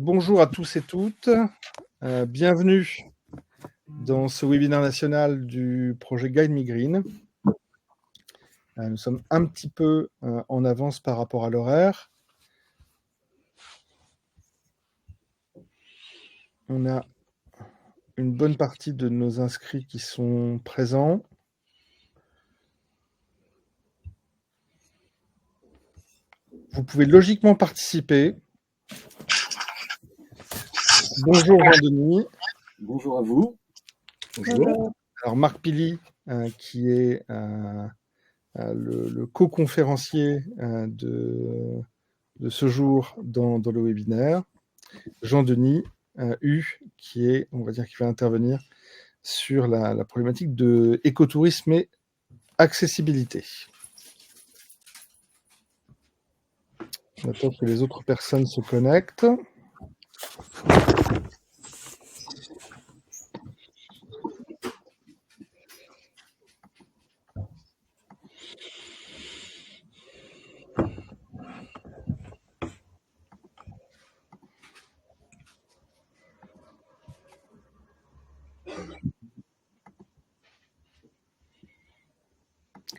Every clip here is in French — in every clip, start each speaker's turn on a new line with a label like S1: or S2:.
S1: Bonjour à tous et toutes. Bienvenue dans ce webinaire national du projet Guide Me Green. Nous sommes un petit peu en avance par rapport à l'horaire. On a une bonne partie de nos inscrits qui sont présents. Vous pouvez logiquement participer. Bonjour Jean-Denis.
S2: Bonjour à vous.
S3: Bonjour.
S1: Alors Marc Pili, qui est le co-conférencier de ce jour dans le webinaire. Jean-Denis U, qui est, on va dire, qui va intervenir sur la problématique de écotourisme et accessibilité. On attend que les autres personnes se connectent.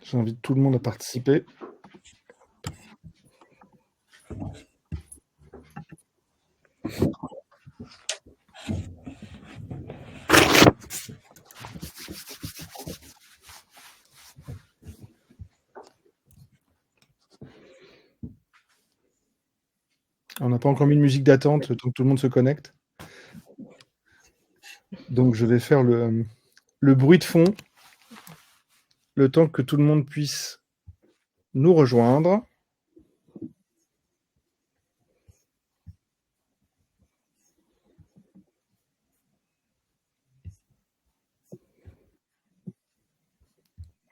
S1: J'invite tout le monde à participer. On n'a pas encore mis de musique d'attente, le temps que tout le monde se connecte. Donc je vais faire le bruit de fond, le temps que tout le monde puisse nous rejoindre.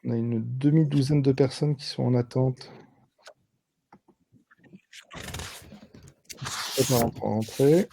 S1: On a une demi-douzaine de personnes qui sont en attente. On va rentrer.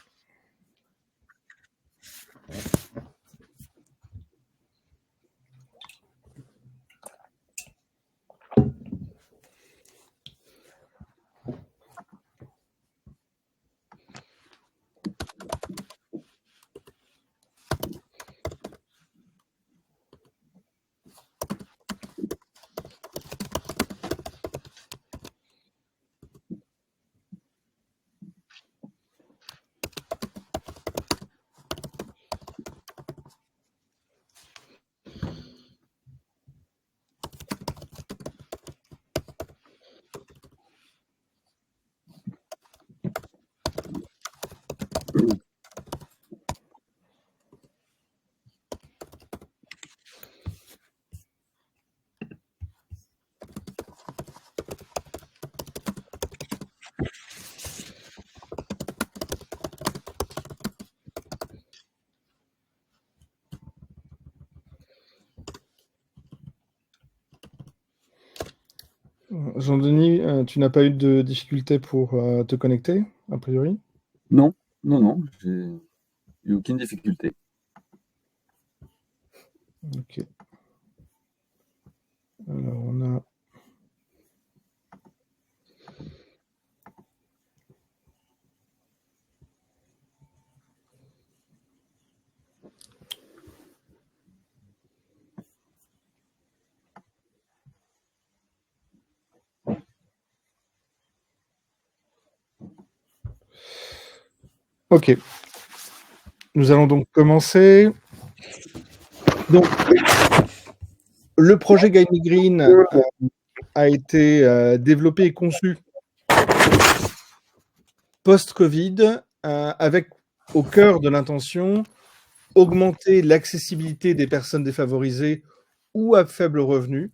S1: Jean-Denis, tu n'as pas eu de difficulté pour te connecter, a priori?
S2: Non, j'ai eu aucune difficulté.
S1: Ok. Alors, on a... Ok. Nous allons donc commencer. Donc, le projet Guide Me Green a été développé et conçu post-Covid avec au cœur de l'intention augmenter l'accessibilité des personnes défavorisées ou à faible revenu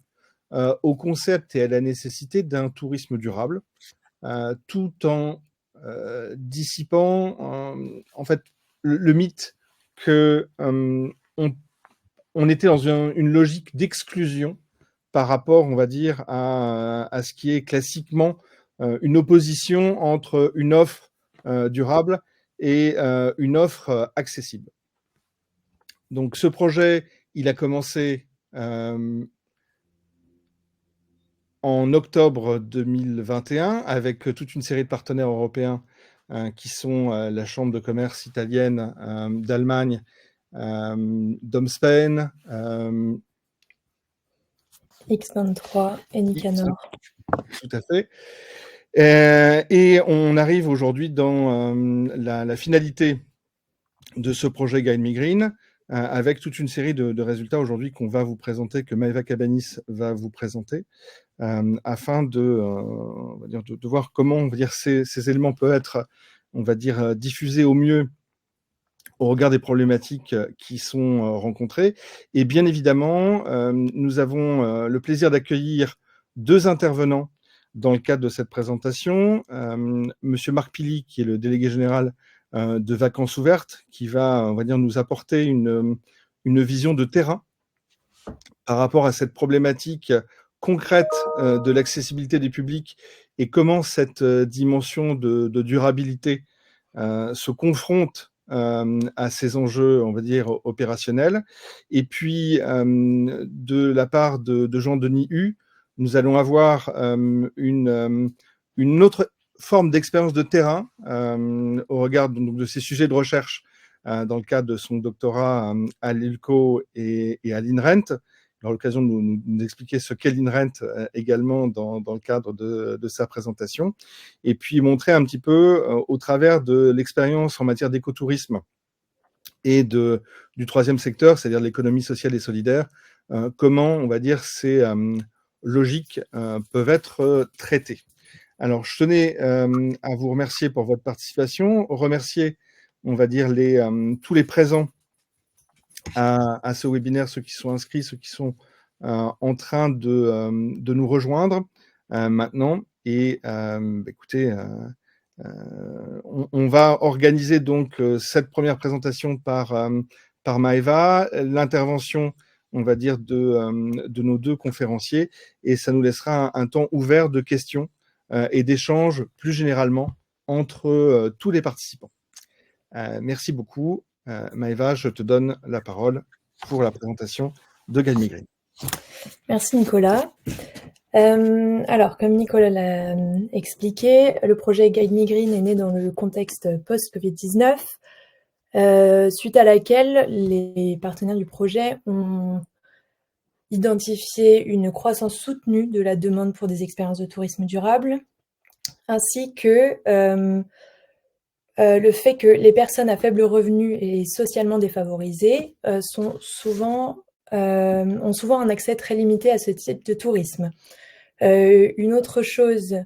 S1: au concept et à la nécessité d'un tourisme durable, tout en dissipant en fait le mythe que on était dans une logique d'exclusion par rapport, on va dire, à ce qui est classiquement une opposition entre une offre durable et une offre accessible. Donc ce projet, il a commencé en octobre 2021 avec toute une série de partenaires européens qui sont la Chambre de commerce italienne, d'Allemagne, d'Omspen,
S3: X23 et Nicanor.
S1: Tout à fait. Et on arrive aujourd'hui dans la finalité de ce projet Guide Me Green, avec toute une série de résultats aujourd'hui qu'on va vous présenter, que Maëva Cabanis va vous présenter, afin on va dire, de voir comment, on va dire, ces éléments peuvent être, on va dire, diffusés au mieux au regard des problématiques qui sont rencontrées. Et bien évidemment, nous avons le plaisir d'accueillir 2 intervenants dans le cadre de cette présentation. Monsieur Marc Pili, qui est le délégué général de Vacances Ouvertes, qui va, on va dire, nous apporter une vision de terrain par rapport à cette problématique concrète de l'accessibilité des publics et comment cette dimension de durabilité se confronte à ces enjeux, on va dire, opérationnels. Et puis, de la part de Jean-Denis Hu, nous allons avoir une autre forme d'expérience de terrain au regard donc, de ces sujets de recherche dans le cadre de son doctorat à l'ILCO et à l'INRENT. Il aura l'occasion de nous expliquer ce qu'est l'INRENT également dans le cadre de sa présentation, et puis montrer un petit peu au travers de l'expérience en matière d'écotourisme et du troisième secteur, c'est-à-dire l'économie sociale et solidaire, comment, on va dire, ces logiques peuvent être traitées. Alors, je tenais à vous remercier pour votre participation, remercier, on va dire, tous les présents à ce webinaire, ceux qui sont inscrits, ceux qui sont en train de nous rejoindre maintenant. Et écoutez, on va organiser donc cette première présentation par Maëva, l'intervention, on va dire, de nos 2 conférenciers, et ça nous laissera un temps ouvert de questions et d'échanges plus généralement entre tous les participants. Merci beaucoup. Maëva, je te donne la parole pour la présentation de Guide Me Green.
S3: Merci Nicolas. Alors, comme Nicolas l'a expliqué, le projet Guide Me Green est né dans le contexte post-Covid-19, suite à laquelle les partenaires du projet ont identifié une croissance soutenue de la demande pour des expériences de tourisme durable, ainsi que le fait que les personnes à faible revenu et socialement défavorisées ont souvent un accès très limité à ce type de tourisme. Une autre chose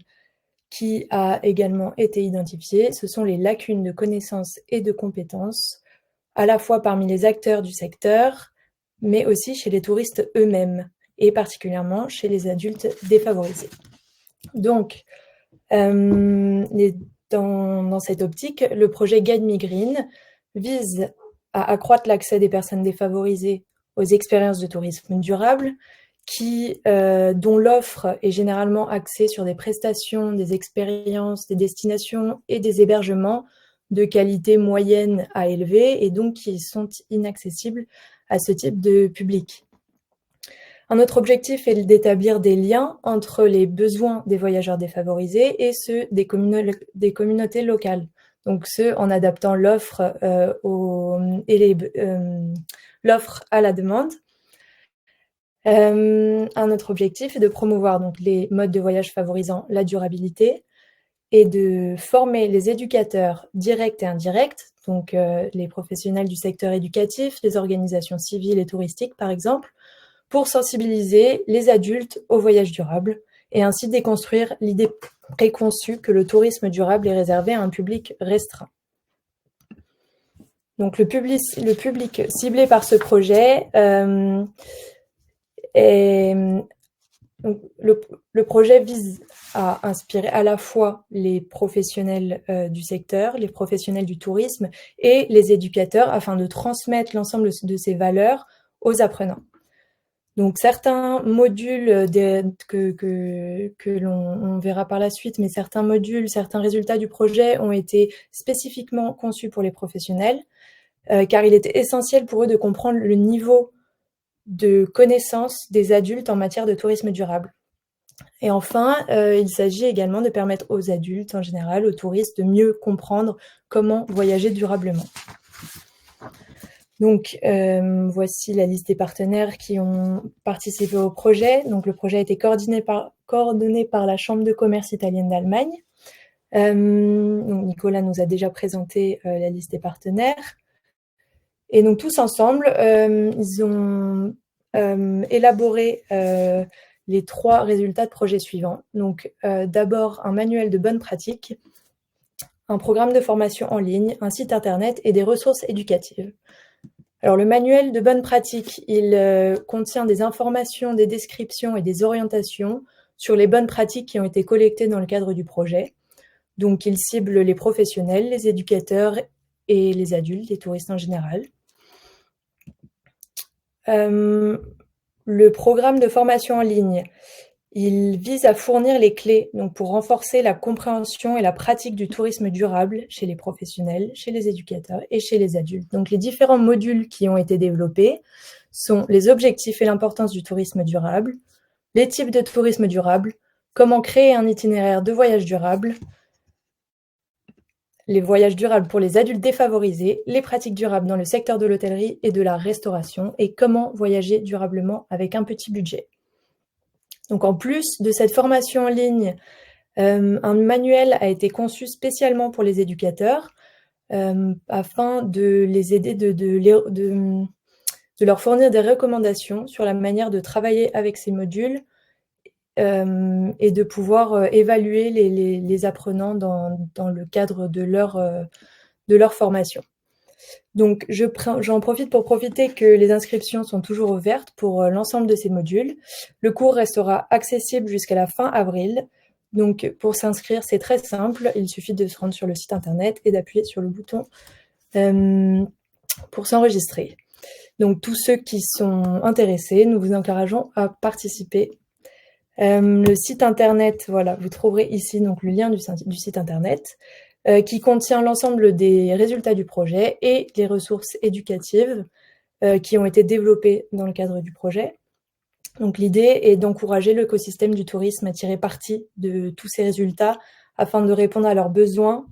S3: qui a également été identifiée, ce sont les lacunes de connaissances et de compétences, à la fois parmi les acteurs du secteur, mais aussi chez les touristes eux-mêmes, et particulièrement chez les adultes défavorisés. Donc, dans cette optique, le projet Guide Me Green vise à accroître l'accès des personnes défavorisées aux expériences de tourisme durable, dont l'offre est généralement axée sur des prestations, des expériences, des destinations et des hébergements de qualité moyenne à élevée, et donc qui sont inaccessibles à ce type de public. Un autre objectif est d'établir des liens entre les besoins des voyageurs défavorisés et ceux des communautés locales, donc ceux en adaptant l'offre l'offre à la demande. Un autre objectif est de promouvoir donc les modes de voyage favorisant la durabilité et de former les éducateurs directs et indirects, donc les professionnels du secteur éducatif, les organisations civiles et touristiques par exemple, pour sensibiliser les adultes au voyage durable et ainsi déconstruire l'idée préconçue que le tourisme durable est réservé à un public restreint. Donc le public ciblé par ce projet donc, le projet vise à inspirer à la fois les professionnels du secteur, les professionnels du tourisme et les éducateurs afin de transmettre l'ensemble de ces valeurs aux apprenants. Donc certains modules que l'on verra par la suite, mais certains modules, certains résultats du projet ont été spécifiquement conçus pour les professionnels, car il était essentiel pour eux de comprendre le niveau de connaissance des adultes en matière de tourisme durable. Et enfin, il s'agit également de permettre aux adultes en général, aux touristes, de mieux comprendre comment voyager durablement. Donc, voici la liste des partenaires qui ont participé au projet. Donc, le projet a été coordonné par la Chambre de commerce italienne d'Allemagne. Donc Nicolas nous a déjà présenté la liste des partenaires. Et donc, tous ensemble, ils ont élaboré les 3 résultats de projet suivants. Donc, d'abord, un manuel de bonnes pratiques, un programme de formation en ligne, un site internet et des ressources éducatives. Alors, le manuel de bonnes pratiques, il contient des informations, des descriptions et des orientations sur les bonnes pratiques qui ont été collectées dans le cadre du projet. Donc, il cible les professionnels, les éducateurs et les adultes, les touristes en général. Le programme de formation en ligne, il vise à fournir les clés donc pour renforcer la compréhension et la pratique du tourisme durable chez les professionnels, chez les éducateurs et chez les adultes. Donc, les différents modules qui ont été développés sont les objectifs et l'importance du tourisme durable, les types de tourisme durable, comment créer un itinéraire de voyage durable, les voyages durables pour les adultes défavorisés, les pratiques durables dans le secteur de l'hôtellerie et de la restauration, et comment voyager durablement avec un petit budget. Donc, en plus de cette formation en ligne, un manuel a été conçu spécialement pour les éducateurs afin de les aider, de leur fournir des recommandations sur la manière de travailler avec ces modules et de pouvoir évaluer les apprenants dans le cadre de leur formation. Donc, j'en profite pour profiter que les inscriptions sont toujours ouvertes pour l'ensemble de ces modules. Le cours restera accessible jusqu'à la fin avril. Donc, pour s'inscrire, c'est très simple. Il suffit de se rendre sur le site internet et d'appuyer sur le bouton pour s'enregistrer. Donc, tous ceux qui sont intéressés, nous vous encourageons à participer. Le site internet, voilà, vous trouverez ici donc le lien du site internet qui contient l'ensemble des résultats du projet et les ressources éducatives qui ont été développées dans le cadre du projet. Donc, l'idée est d'encourager l'écosystème du tourisme à tirer parti de tous ces résultats afin de répondre à leurs besoins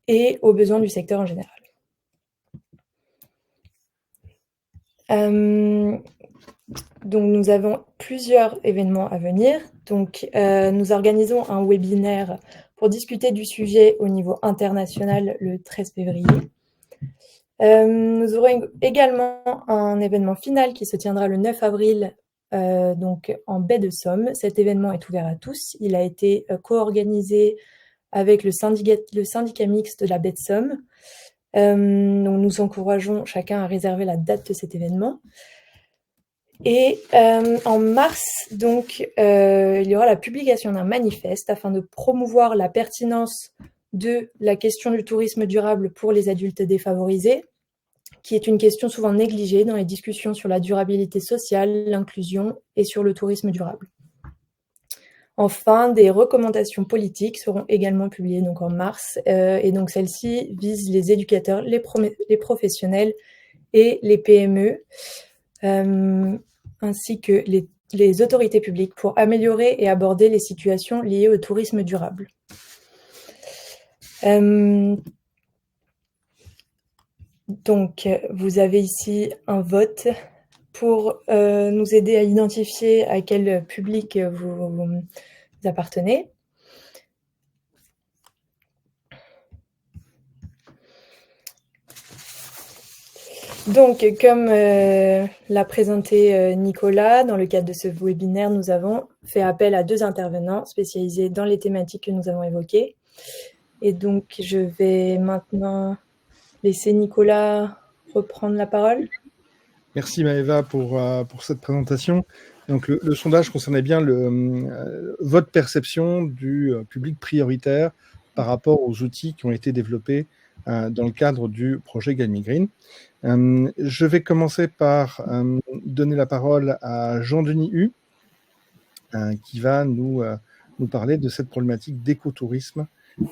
S3: et aux besoins du secteur en général. Donc, nous avons plusieurs événements à venir. Donc, nous organisons un webinaire pour discuter du sujet au niveau international le 13 février. Nous aurons également un événement final qui se tiendra le 9 avril donc en baie de Somme. Cet événement est ouvert à tous. Il a été co-organisé avec le syndicat mixte de la baie de Somme. Donc, nous encourageons chacun à réserver la date de cet événement. Et en mars, donc, il y aura la publication d'un manifeste afin de promouvoir la pertinence de la question du tourisme durable pour les adultes défavorisés, qui est une question souvent négligée dans les discussions sur la durabilité sociale, l'inclusion et sur le tourisme durable. Enfin, des recommandations politiques seront également publiées donc en mars, et donc celles-ci visent les éducateurs, les professionnels et les PME, ainsi que les autorités publiques pour améliorer et aborder les situations liées au tourisme durable. Donc, vous avez ici un vote pour nous aider à identifier à quel public vous appartenez. Donc, comme l'a présenté Nicolas, dans le cadre de ce webinaire, nous avons fait appel à 2 intervenants spécialisés dans les thématiques que nous avons évoquées. Et donc, je vais maintenant laisser Nicolas reprendre la parole.
S1: Merci Maëva pour cette présentation. Donc, le sondage concernait bien votre perception du public prioritaire par rapport aux outils qui ont été développés dans le cadre du projet GuideMeGreen. Je vais commencer par donner la parole à Jean-Denis Hu, qui va nous parler de cette problématique d'écotourisme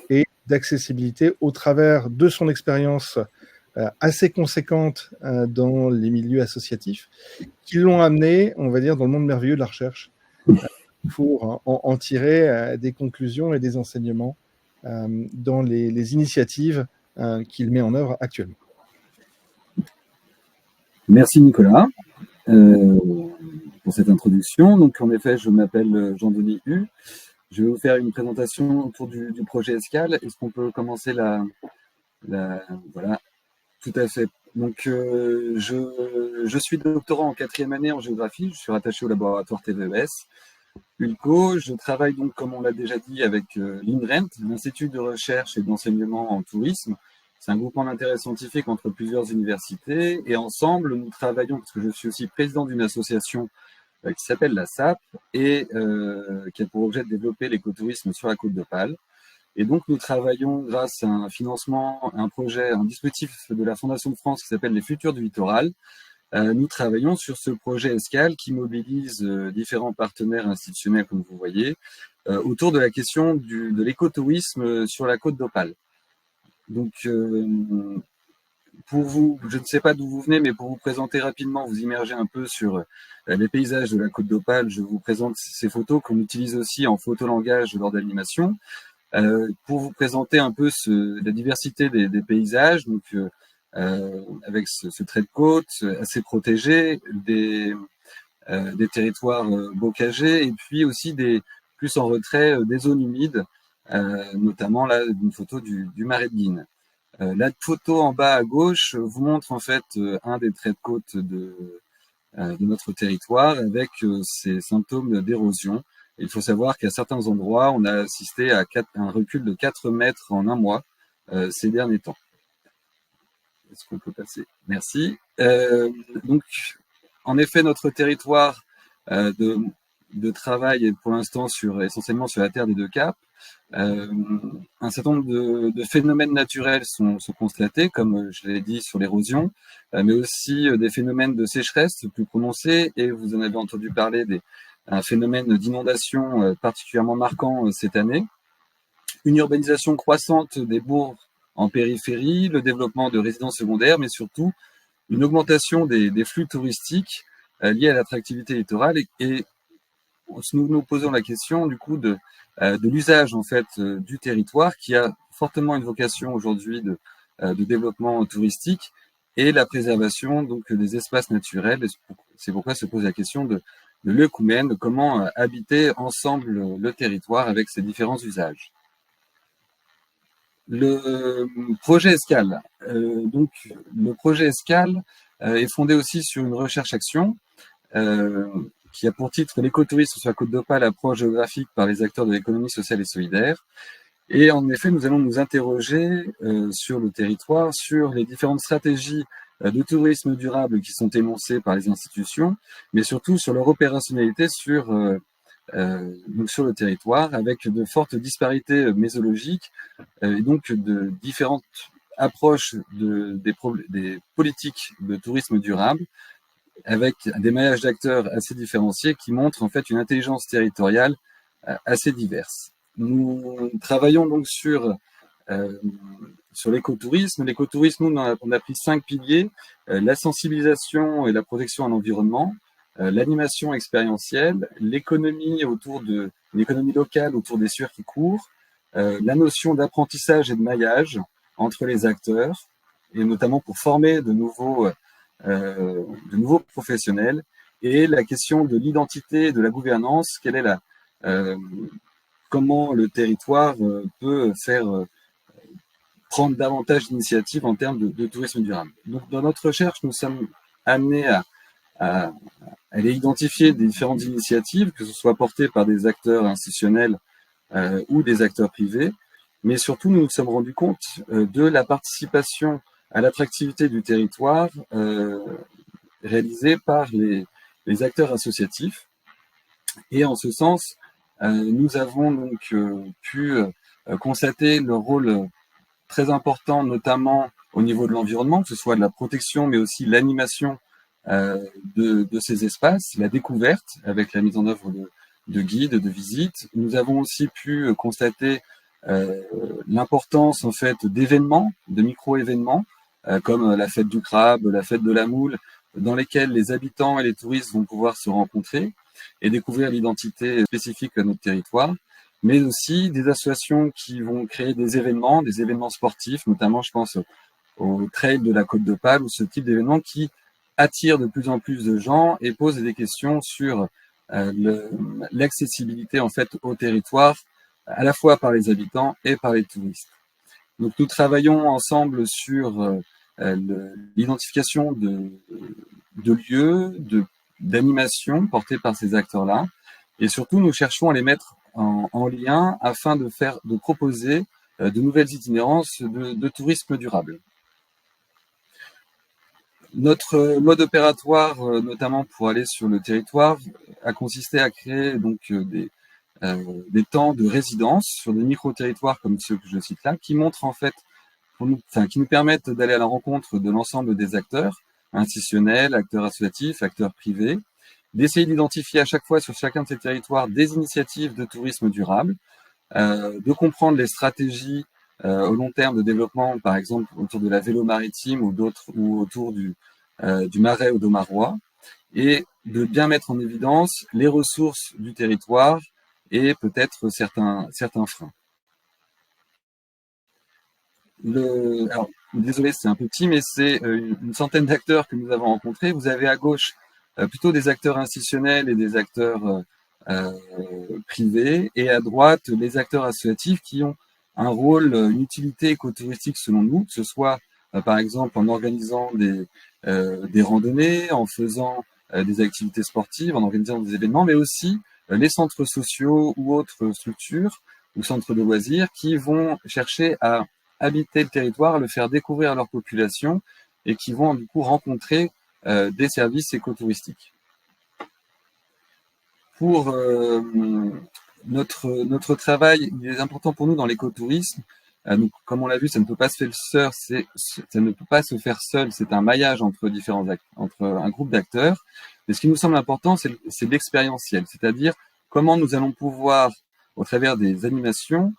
S1: et d'accessibilité au travers de son expérience assez conséquente dans les milieux associatifs qui l'ont amené, on va dire, dans le monde merveilleux de la recherche pour en tirer des conclusions et des enseignements dans les initiatives qu'il met en œuvre actuellement.
S2: Merci Nicolas pour cette introduction. Donc en effet, je m'appelle Jean-Denis Hu. Je vais vous faire une présentation autour du projet Escale. Est-ce qu'on peut commencer voilà, tout à fait. Donc je suis doctorant en 4e année en géographie. Je suis rattaché au laboratoire TVES. ULCO, je travaille donc, comme on l'a déjà dit, avec l'INRENT, l'Institut de recherche et d'enseignement en tourisme. C'est un groupement d'intérêt scientifique entre plusieurs universités et ensemble, nous travaillons, parce que je suis aussi président d'une association qui s'appelle la SAP et qui a pour objet de développer l'écotourisme sur la côte d'Opale. Et donc, nous travaillons grâce à un financement, un projet, un dispositif de la Fondation de France qui s'appelle les Futurs du Littoral. Nous travaillons sur ce projet Escale qui mobilise différents partenaires institutionnels, comme vous voyez, autour de la question de l'écotourisme sur la côte d'Opale. Donc, pour vous, je ne sais pas d'où vous venez, mais pour vous présenter rapidement, vous immerger un peu sur les paysages de la côte d'Opale, je vous présente ces photos qu'on utilise aussi en photolangage lors d'animation. Pour vous présenter un peu la diversité des paysages, donc avec ce trait de côte assez protégé, des territoires bocagés et puis aussi plus en retrait des zones humides, notamment là une photo du marais de Guînes. La photo en bas à gauche vous montre en fait un des traits de côte de notre territoire avec ces symptômes d'érosion. Il faut savoir qu'à certains endroits, on a assisté à un recul de 4 mètres en un mois ces derniers temps. Est-ce qu'on peut passer? Merci. Donc, en effet, notre territoire de travail est pour l'instant essentiellement sur la terre des deux caps. Un certain nombre de phénomènes naturels sont constatés, comme je l'ai dit sur l'érosion, mais aussi des phénomènes de sécheresse plus prononcés, et vous en avez entendu parler un phénomène d'inondation particulièrement marquant cette année. Une urbanisation croissante des bourgs en périphérie, le développement de résidences secondaires, mais surtout une augmentation des flux touristiques liés à l'attractivité littorale et nous posons la question du coup de l'usage en fait du territoire qui a fortement une vocation aujourd'hui de développement touristique et la préservation donc des espaces naturels. C'est pourquoi se pose la question de l'œcumen, de comment habiter ensemble le territoire avec ses différents usages. Le projet Escale. Donc, le projet Escale est fondé aussi sur une recherche-action qui a pour titre l'écotourisme sur la côte d'Opale, approche géographique par les acteurs de l'économie sociale et solidaire. Et en effet, nous allons nous interroger sur le territoire, sur les différentes stratégies de tourisme durable qui sont énoncées par les institutions, mais surtout sur leur opérationnalité sur le territoire, avec de fortes disparités mésologiques et donc de différentes approches des politiques de tourisme durable, avec des maillages d'acteurs assez différenciés qui montrent en fait une intelligence territoriale assez diverse. Nous travaillons donc sur l'écotourisme. L'écotourisme, nous, on a pris 5 piliers, la sensibilisation et la protection à l'environnement, l'animation expérientielle, l'économie locale autour des circuits courts, la notion d'apprentissage et de maillage entre les acteurs, et notamment pour former de nouveaux professionnels, et la question de l'identité et de la gouvernance, comment le territoire peut faire prendre davantage d'initiatives en termes de tourisme durable. Donc, dans notre recherche, nous sommes amenés à aller identifier des différentes initiatives, que ce soit portées par des acteurs institutionnels ou des acteurs privés, mais surtout, nous nous sommes rendus compte de la participation à l'attractivité du territoire réalisée par les acteurs associatifs. Et en ce sens, nous avons donc pu constater le rôle très important, notamment au niveau de l'environnement, que ce soit de la protection, mais aussi l'animation de ces espaces, la découverte avec la mise en œuvre de guides, de visites. Nous avons aussi pu constater l'importance en fait d'événements, de micro-événements, comme la fête du crabe, la fête de la moule, dans lesquels les habitants et les touristes vont pouvoir se rencontrer. et découvrir l'identité spécifique à notre territoire, mais aussi des associations qui vont créer des événements sportifs, notamment je pense au trail de la Côte d'Opale ou ce type d'événements qui attire de plus en plus de gens et pose des questions sur l'accessibilité en fait au territoire, à la fois par les habitants et par les touristes. Donc nous travaillons ensemble sur l'identification de lieux, d'animation portés par ces acteurs-là, et surtout nous cherchons à les mettre en lien afin de proposer de nouvelles itinérances de tourisme durable. Notre mode opératoire, notamment pour aller sur le territoire, a consisté à créer donc des temps de résidence sur des micro-territoires comme ceux que je cite là, qui montrent en fait, qui nous permettent d'aller à la rencontre de l'ensemble des acteurs, institutionnels, acteurs associatifs, acteurs privés, d'essayer d'identifier à chaque fois sur chacun de ces territoires des initiatives de tourisme durable, de comprendre les stratégies au long terme de développement, par exemple autour de la vélo maritime ou autour du Marais ou d'Aumarois, et de bien mettre en évidence les ressources du territoire et peut-être certains freins. Alors, désolé, c'est un peu petit, mais c'est une centaine d'acteurs que nous avons rencontrés. Vous avez à gauche plutôt des acteurs institutionnels et des acteurs privés, et à droite les acteurs associatifs qui ont un rôle, une utilité écotouristique selon nous, que ce soit par exemple en organisant des randonnées, en faisant des activités sportives, en organisant des événements, mais aussi les centres sociaux ou autres structures ou centres de loisirs qui vont chercher à habiter le territoire, à le faire découvrir à leur population et qui vont du coup rencontrer des services écotouristiques. Pour notre travail, il est important pour nous dans l'écotourisme. Donc, comme on l'a vu, ça ne peut pas se faire seul. C'est un maillage entre un groupe d'acteurs. Mais ce qui nous semble important, c'est l'expérientiel, c'est-à-dire comment nous allons pouvoir, au travers des animations,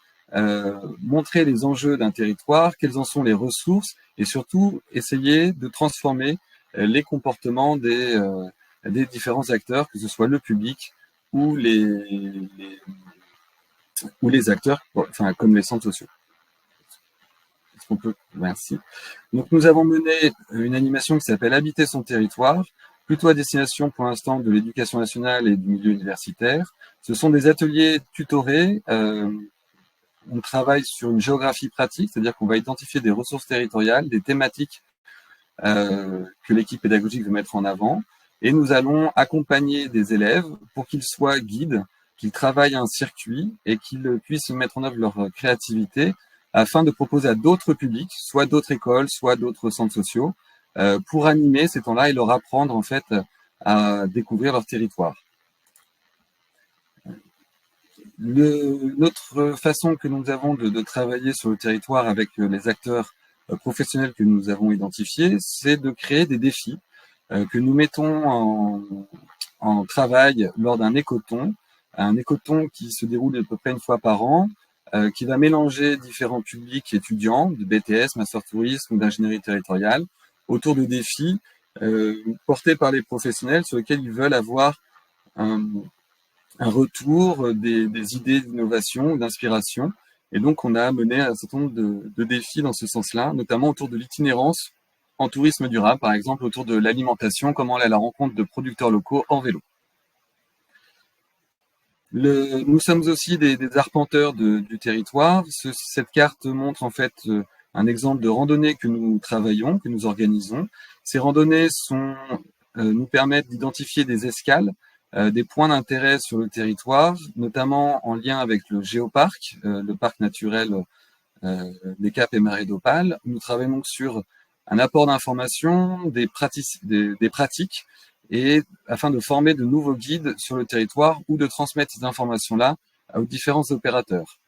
S2: montrer les enjeux d'un territoire, quelles en sont les ressources, et surtout essayer de transformer les comportements des différents acteurs, que ce soit le public ou les acteurs, enfin comme les centres sociaux. Est-ce qu'on peut... Merci. Donc nous avons mené une animation qui s'appelle Habiter son territoire, plutôt à destination pour l'instant de l'éducation nationale et du milieu universitaire. Ce sont des ateliers tutorés. On travaille sur une géographie pratique, c'est-à-dire qu'on va identifier des ressources territoriales, des thématiques que l'équipe pédagogique veut mettre en avant. Et nous allons accompagner des élèves pour qu'ils soient guides, qu'ils travaillent un circuit et qu'ils puissent mettre en œuvre leur créativité afin de proposer à d'autres publics, soit d'autres écoles, soit d'autres centres sociaux, pour animer ces temps-là et leur apprendre en fait à découvrir leur territoire. Notre façon que nous avons de travailler sur le territoire avec les acteurs professionnels que nous avons identifiés, c'est de créer des défis que nous mettons en travail lors d'un écoton, un écoton qui se déroule à peu près une fois par an, qui va mélanger différents publics étudiants de BTS, Master Tourisme ou d'ingénierie territoriale, autour de défis portés par les professionnels sur lesquels ils veulent avoir un retour des idées d'innovation ou d'inspiration. Et donc, on a mené un certain nombre de défis dans ce sens-là, notamment autour de l'itinérance en tourisme durable, par exemple autour de l'alimentation, comment aller à la rencontre de producteurs locaux en vélo. Nous sommes aussi des arpenteurs du territoire. Cette carte montre en fait un exemple de randonnée que nous travaillons, que nous organisons. Ces randonnées nous permettent d'identifier des escales, des points d'intérêt sur le territoire, notamment en lien avec le géoparc, le parc naturel des Caps et Marais d'Opale. Nous travaillons donc sur un apport d'informations, des pratiques, et afin de former de nouveaux guides sur le territoire ou de transmettre ces informations-là aux différents opérateurs.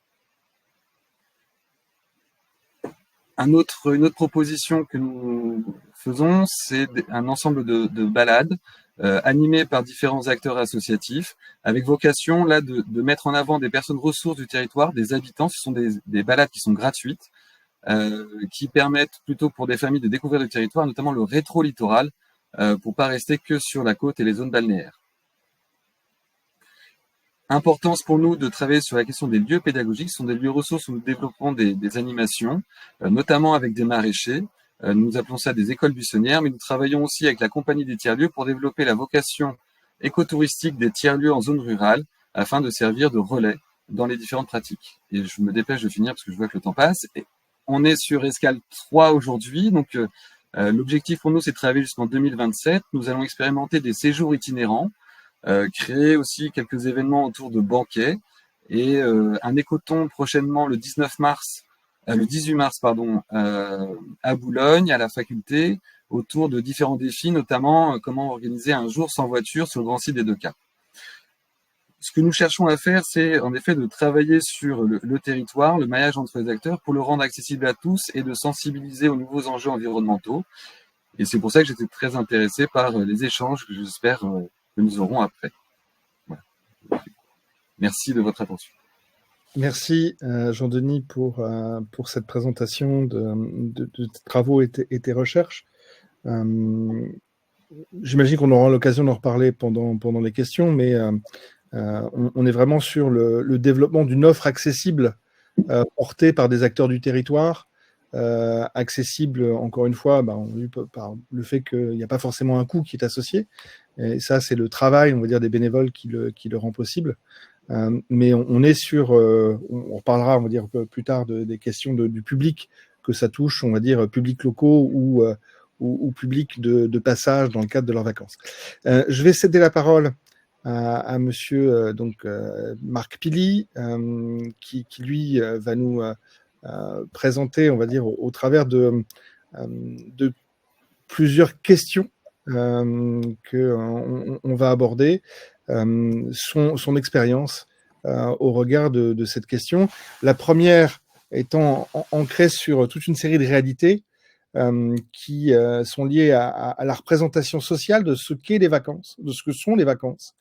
S2: Une autre proposition que nous faisons, c'est un ensemble de balades animées par différents acteurs associatifs, avec vocation là de mettre en avant des personnes ressources du territoire, des habitants. Ce sont des balades qui sont gratuites, qui permettent plutôt pour des familles de découvrir le territoire, notamment le rétro-littoral, pour pas rester que sur la côte et les zones balnéaires. Importance pour nous de travailler sur la question des lieux pédagogiques. Ce sont des lieux ressources où nous développons des animations, notamment avec des maraîchers. Nous appelons ça des écoles buissonnières, mais nous travaillons aussi avec la compagnie des tiers-lieux pour développer la vocation écotouristique des tiers-lieux en zone rurale afin de servir de relais dans les différentes pratiques. Et je me dépêche de finir parce que je vois que le temps passe. Et on est sur Escale 3 aujourd'hui, donc l'objectif pour nous, c'est de travailler jusqu'en 2027. Nous allons expérimenter des séjours itinérants, créer aussi quelques événements autour de banquets et un écoton prochainement le 18 mars, pardon, à Boulogne, à la faculté, autour de différents défis, notamment comment organiser un jour sans voiture sur le grand site des Deux Cas. Ce que nous cherchons à faire, c'est en effet de travailler sur le territoire, le maillage entre les acteurs pour le rendre accessible à tous et de sensibiliser aux nouveaux enjeux environnementaux. Et c'est pour ça que j'étais très intéressé par les échanges que j'espère que nous aurons après. Voilà. Merci de votre attention.
S1: Merci Jean-Denis pour cette présentation de tes travaux et tes recherches. J'imagine qu'on aura l'occasion d'en reparler pendant les questions, mais on est vraiment sur le développement d'une offre accessible portée par des acteurs du territoire, accessible, encore une fois, par le fait qu'il n'y a pas forcément un coût qui est associé. Et ça, c'est le travail, on va dire, des bénévoles qui le rend possible. Mais on est sur, on reparlera, on va dire, plus tard des questions du public que ça touche, on va dire, publics locaux ou public de passage dans le cadre de leurs vacances. Je vais céder la parole à monsieur Marc Pili, qui lui va nous présenter, on va dire, au travers de plusieurs questions qu'on va aborder, son expérience au regard de cette question. La première étant ancrée sur toute une série de réalités qui sont liées à la représentation sociale de ce qu'est les vacances, de ce que sont les vacances,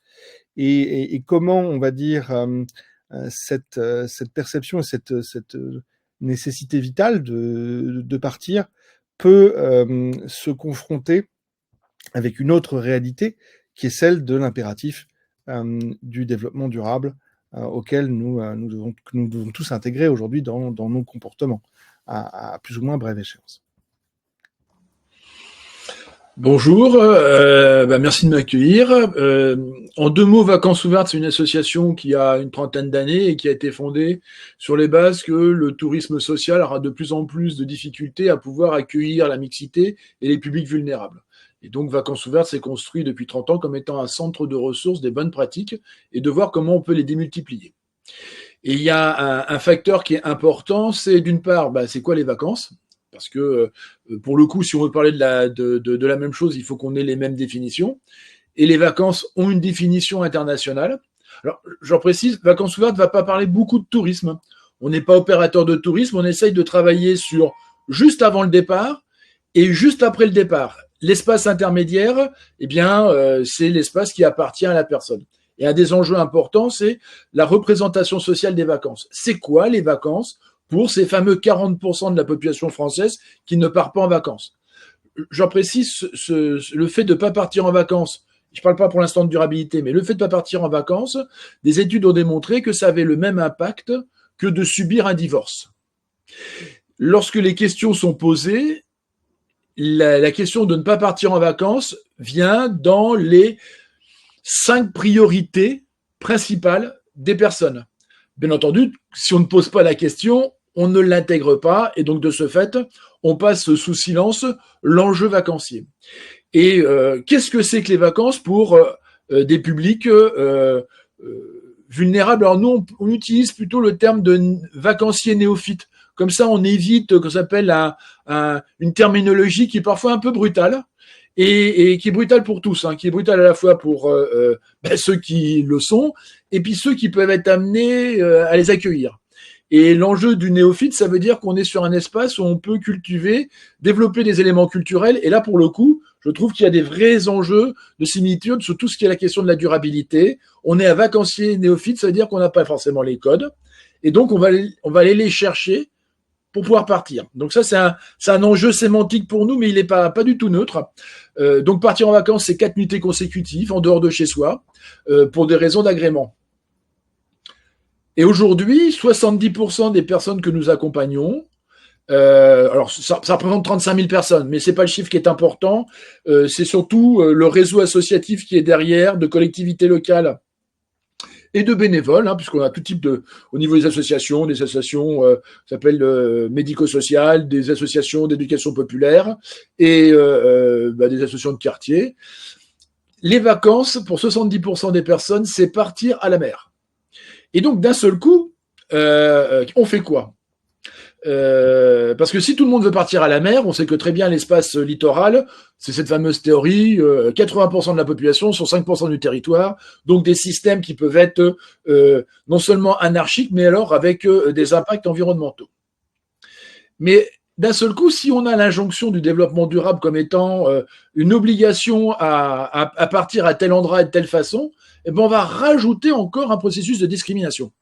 S1: et comment, on va dire, cette perception et cette nécessité vitale de partir peut se confronter avec une autre réalité qui est celle de l'impératif du développement durable auquel nous devons tous intégrer aujourd'hui dans nos comportements à plus ou moins brève échéance.
S4: Bonjour, merci de m'accueillir. En 2 mots, Vacances Ouvertes, c'est une association qui a une 30aine d'années et qui a été fondée sur les bases que le tourisme social aura de plus en plus de difficultés à pouvoir accueillir la mixité et les publics vulnérables. Et donc, Vacances Ouvertes s'est construit depuis 30 ans comme étant un centre de ressources des bonnes pratiques et de voir comment on peut les démultiplier. Et il y a un facteur qui est important, c'est d'une part, c'est quoi les vacances ? Parce que, pour le coup, si on veut parler de la même chose, il faut qu'on ait les mêmes définitions. Et les vacances ont une définition internationale. Alors, je précise, Vacances Ouvertes ne va pas parler beaucoup de tourisme. On n'est pas opérateur de tourisme, on essaye de travailler sur juste avant le départ et juste après le départ. L'espace intermédiaire, c'est l'espace qui appartient à la personne. Et un des enjeux importants, c'est la représentation sociale des vacances. C'est quoi les vacances pour ces fameux 40% de la population française qui ne part pas en vacances? J'en précise, le fait de ne pas partir en vacances, je ne parle pas pour l'instant de durabilité, mais le fait de ne pas partir en vacances, des études ont démontré que ça avait le même impact que de subir un divorce. Lorsque les questions sont posées, la question de ne pas partir en vacances vient dans les 5 priorités principales des personnes. Bien entendu, si on ne pose pas la question, on ne l'intègre pas et donc de ce fait, on passe sous silence l'enjeu vacancier. Et qu'est-ce que c'est que les vacances pour des publics vulnérables? Alors nous, on utilise plutôt le terme de vacancier néophyte. Comme ça, on évite ce qu'on appelle une terminologie qui est parfois un peu brutale et qui est brutale pour tous, qui est brutale à la fois pour ceux qui le sont et puis ceux qui peuvent être amenés à les accueillir. Et l'enjeu du néophyte, ça veut dire qu'on est sur un espace où on peut cultiver, développer des éléments culturels. Et là, pour le coup, je trouve qu'il y a des vrais enjeux de similitude sur tout ce qui est la question de la durabilité. On est un vacancier néophyte, ça veut dire qu'on n'a pas forcément les codes. Et donc, on va aller les chercher pour pouvoir partir. Donc ça, c'est un enjeu sémantique pour nous, mais il n'est pas du tout neutre. Donc partir en vacances, c'est 4 nuitées consécutives en dehors de chez soi, pour des raisons d'agrément. Et aujourd'hui, 70% des personnes que nous accompagnons, alors ça représente 35 000 personnes, mais c'est pas le chiffre qui est important. C'est surtout le réseau associatif qui est derrière, de collectivités locales et de bénévoles, puisqu'on a tout type au niveau des associations ça s'appelle médico-sociales, des associations d'éducation populaire et des associations de quartier. Les vacances, pour 70% des personnes, c'est partir à la mer. Et donc, d'un seul coup, on fait quoi ? Parce que si tout le monde veut partir à la mer, on sait que très bien l'espace littoral, c'est cette fameuse théorie, 80% de la population sur 5% du territoire, donc des systèmes qui peuvent être non seulement anarchiques, mais alors avec des impacts environnementaux. Mais d'un seul coup, si on a l'injonction du développement durable comme étant une obligation à partir à tel endroit et de telle façon, eh ben on va rajouter encore un processus de discrimination.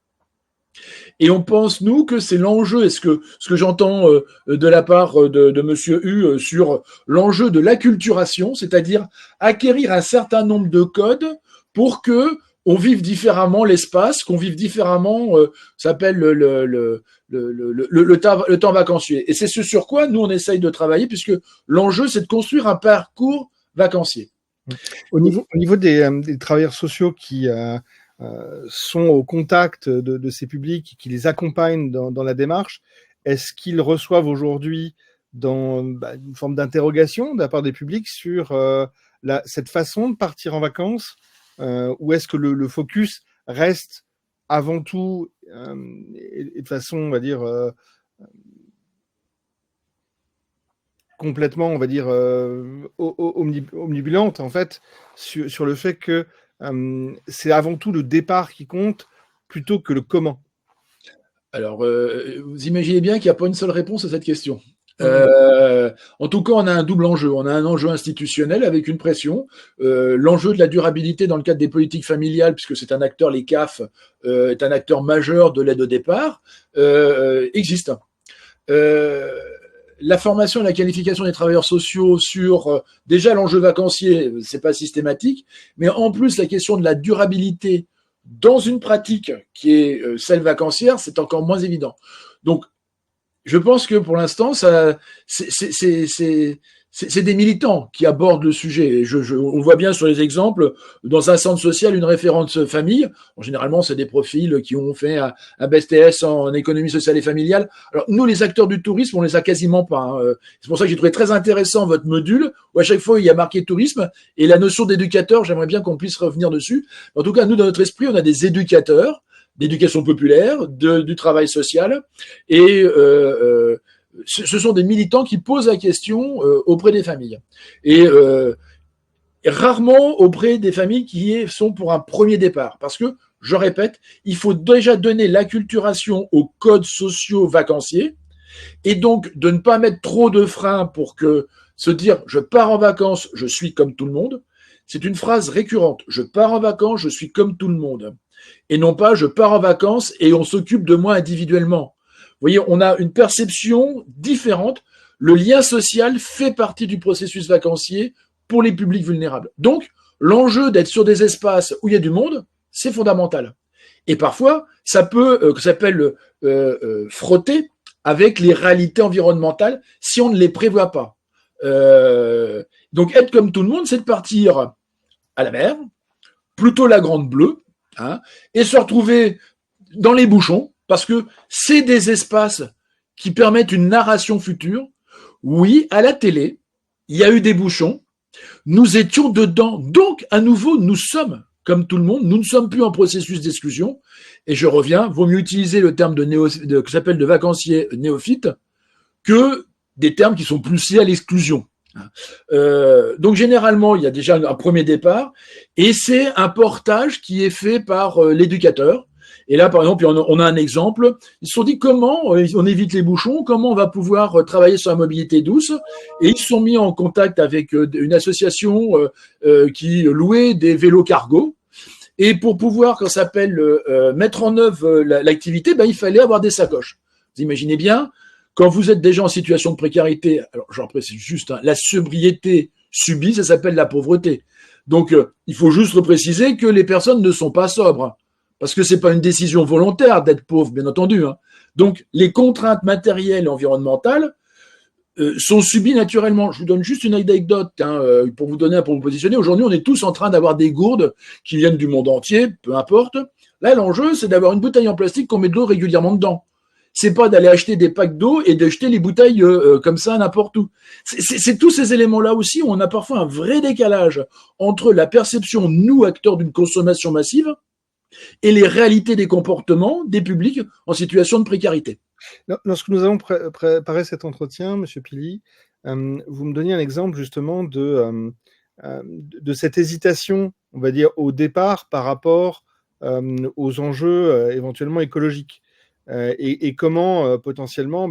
S4: Et on pense, nous, que c'est l'enjeu, et ce que j'entends de la part de Monsieur Hu sur l'enjeu de l'acculturation, c'est-à-dire acquérir un certain nombre de codes pour que on vive différemment l'espace, qu'on vive différemment, ça s'appelle le temps vacancier. Et c'est ce sur quoi nous on essaye de travailler, puisque l'enjeu c'est de construire un parcours vacancier.
S1: Au niveau des travailleurs sociaux qui sont au contact de ces publics, qui les accompagnent dans la démarche, est-ce qu'ils reçoivent aujourd'hui une forme d'interrogation de la part des publics sur cette façon de partir en vacances, ou est-ce que le focus reste avant tout et de façon, on va dire, complètement, on va dire, omnibulante, en fait, sur le fait que c'est avant tout le départ qui compte plutôt que le comment.
S4: Alors, vous imaginez bien qu'il n'y a pas une seule réponse à cette question. En tout cas, on a un double enjeu. On a un enjeu institutionnel avec une pression. L'enjeu de la durabilité dans le cadre des politiques familiales, puisque c'est un acteur, les CAF, est un acteur majeur de l'aide au départ, existe. La formation et la qualification des travailleurs sociaux sur déjà l'enjeu vacancier, c'est pas systématique, mais en plus la question de la durabilité dans une pratique qui est celle vacancière, c'est encore moins évident. Donc, je pense que pour l'instant, c'est des militants qui abordent le sujet. On voit bien sur les exemples, dans un centre social, une référente famille. Généralement, c'est des profils qui ont fait un BTS en économie sociale et familiale. Alors, nous, les acteurs du tourisme, on les a quasiment pas. C'est pour ça que j'ai trouvé très intéressant votre module, où à chaque fois, il y a marqué tourisme. Et la notion d'éducateur, j'aimerais bien qu'on puisse revenir dessus. En tout cas, nous, dans notre esprit, on a des éducateurs d'éducation populaire, du travail social, et ce sont des militants qui posent la question auprès des familles. Et rarement auprès des familles qui sont pour un premier départ. Parce que, je répète, il faut déjà donner l'acculturation aux codes sociaux vacanciers, et donc de ne pas mettre trop de freins pour que se dire « je pars en vacances, je suis comme tout le monde ». C'est une phrase récurrente. « Je pars en vacances, je suis comme tout le monde ». Et non pas « je pars en vacances et on s'occupe de moi individuellement ». Vous voyez, on a une perception différente. Le lien social fait partie du processus vacancier pour les publics vulnérables. Donc, l'enjeu d'être sur des espaces où il y a du monde, c'est fondamental. Et parfois, ça peut, s'appelle frotter avec les réalités environnementales si on ne les prévoit pas. Donc, être comme tout le monde, c'est de partir à la mer, plutôt la Grande Bleue, et se retrouver dans les bouchons, parce que c'est des espaces qui permettent une narration future. Oui, à la télé, il y a eu des bouchons, nous étions dedans. Donc, à nouveau, nous sommes comme tout le monde, nous ne sommes plus en processus d'exclusion. Et je reviens, vaut mieux utiliser le terme que s'appelle de vacancier néophyte que des termes qui sont poussés à l'exclusion. Donc généralement, il y a déjà un premier départ et c'est un portage qui est fait par l'éducateur. Et là, par exemple, on a un exemple. Ils se sont dit comment on évite les bouchons, comment on va pouvoir travailler sur la mobilité douce. Et ils se sont mis en contact avec une association qui louait des vélos cargo. Et pour pouvoir, qu'on s'appelle, mettre en œuvre l'activité, il fallait avoir des sacoches. Vous imaginez bien, quand vous êtes déjà en situation de précarité, alors j'en précise juste, la sobriété subie, ça s'appelle la pauvreté. Donc, il faut juste préciser que les personnes ne sont pas sobres. parce que c'est pas une décision volontaire d'être pauvre, bien entendu. Hein. Donc, les contraintes matérielles et environnementales sont subies naturellement. Je vous donne juste une anecdote pour vous positionner. Aujourd'hui, on est tous en train d'avoir des gourdes qui viennent du monde entier, peu importe. Là, l'enjeu, c'est d'avoir une bouteille en plastique qu'on met de l'eau régulièrement dedans. C'est pas d'aller acheter des packs d'eau et d'acheter les bouteilles comme ça n'importe où. C'est tous ces éléments-là aussi où on a parfois un vrai décalage entre la perception, nous, acteurs d'une consommation massive, et les réalités des comportements des publics en situation de précarité.
S1: Lorsque nous avons préparé cet entretien, M. Pili, vous me donniez un exemple justement de cette hésitation, on va dire, au départ par rapport aux enjeux éventuellement écologiques. Et comment potentiellement,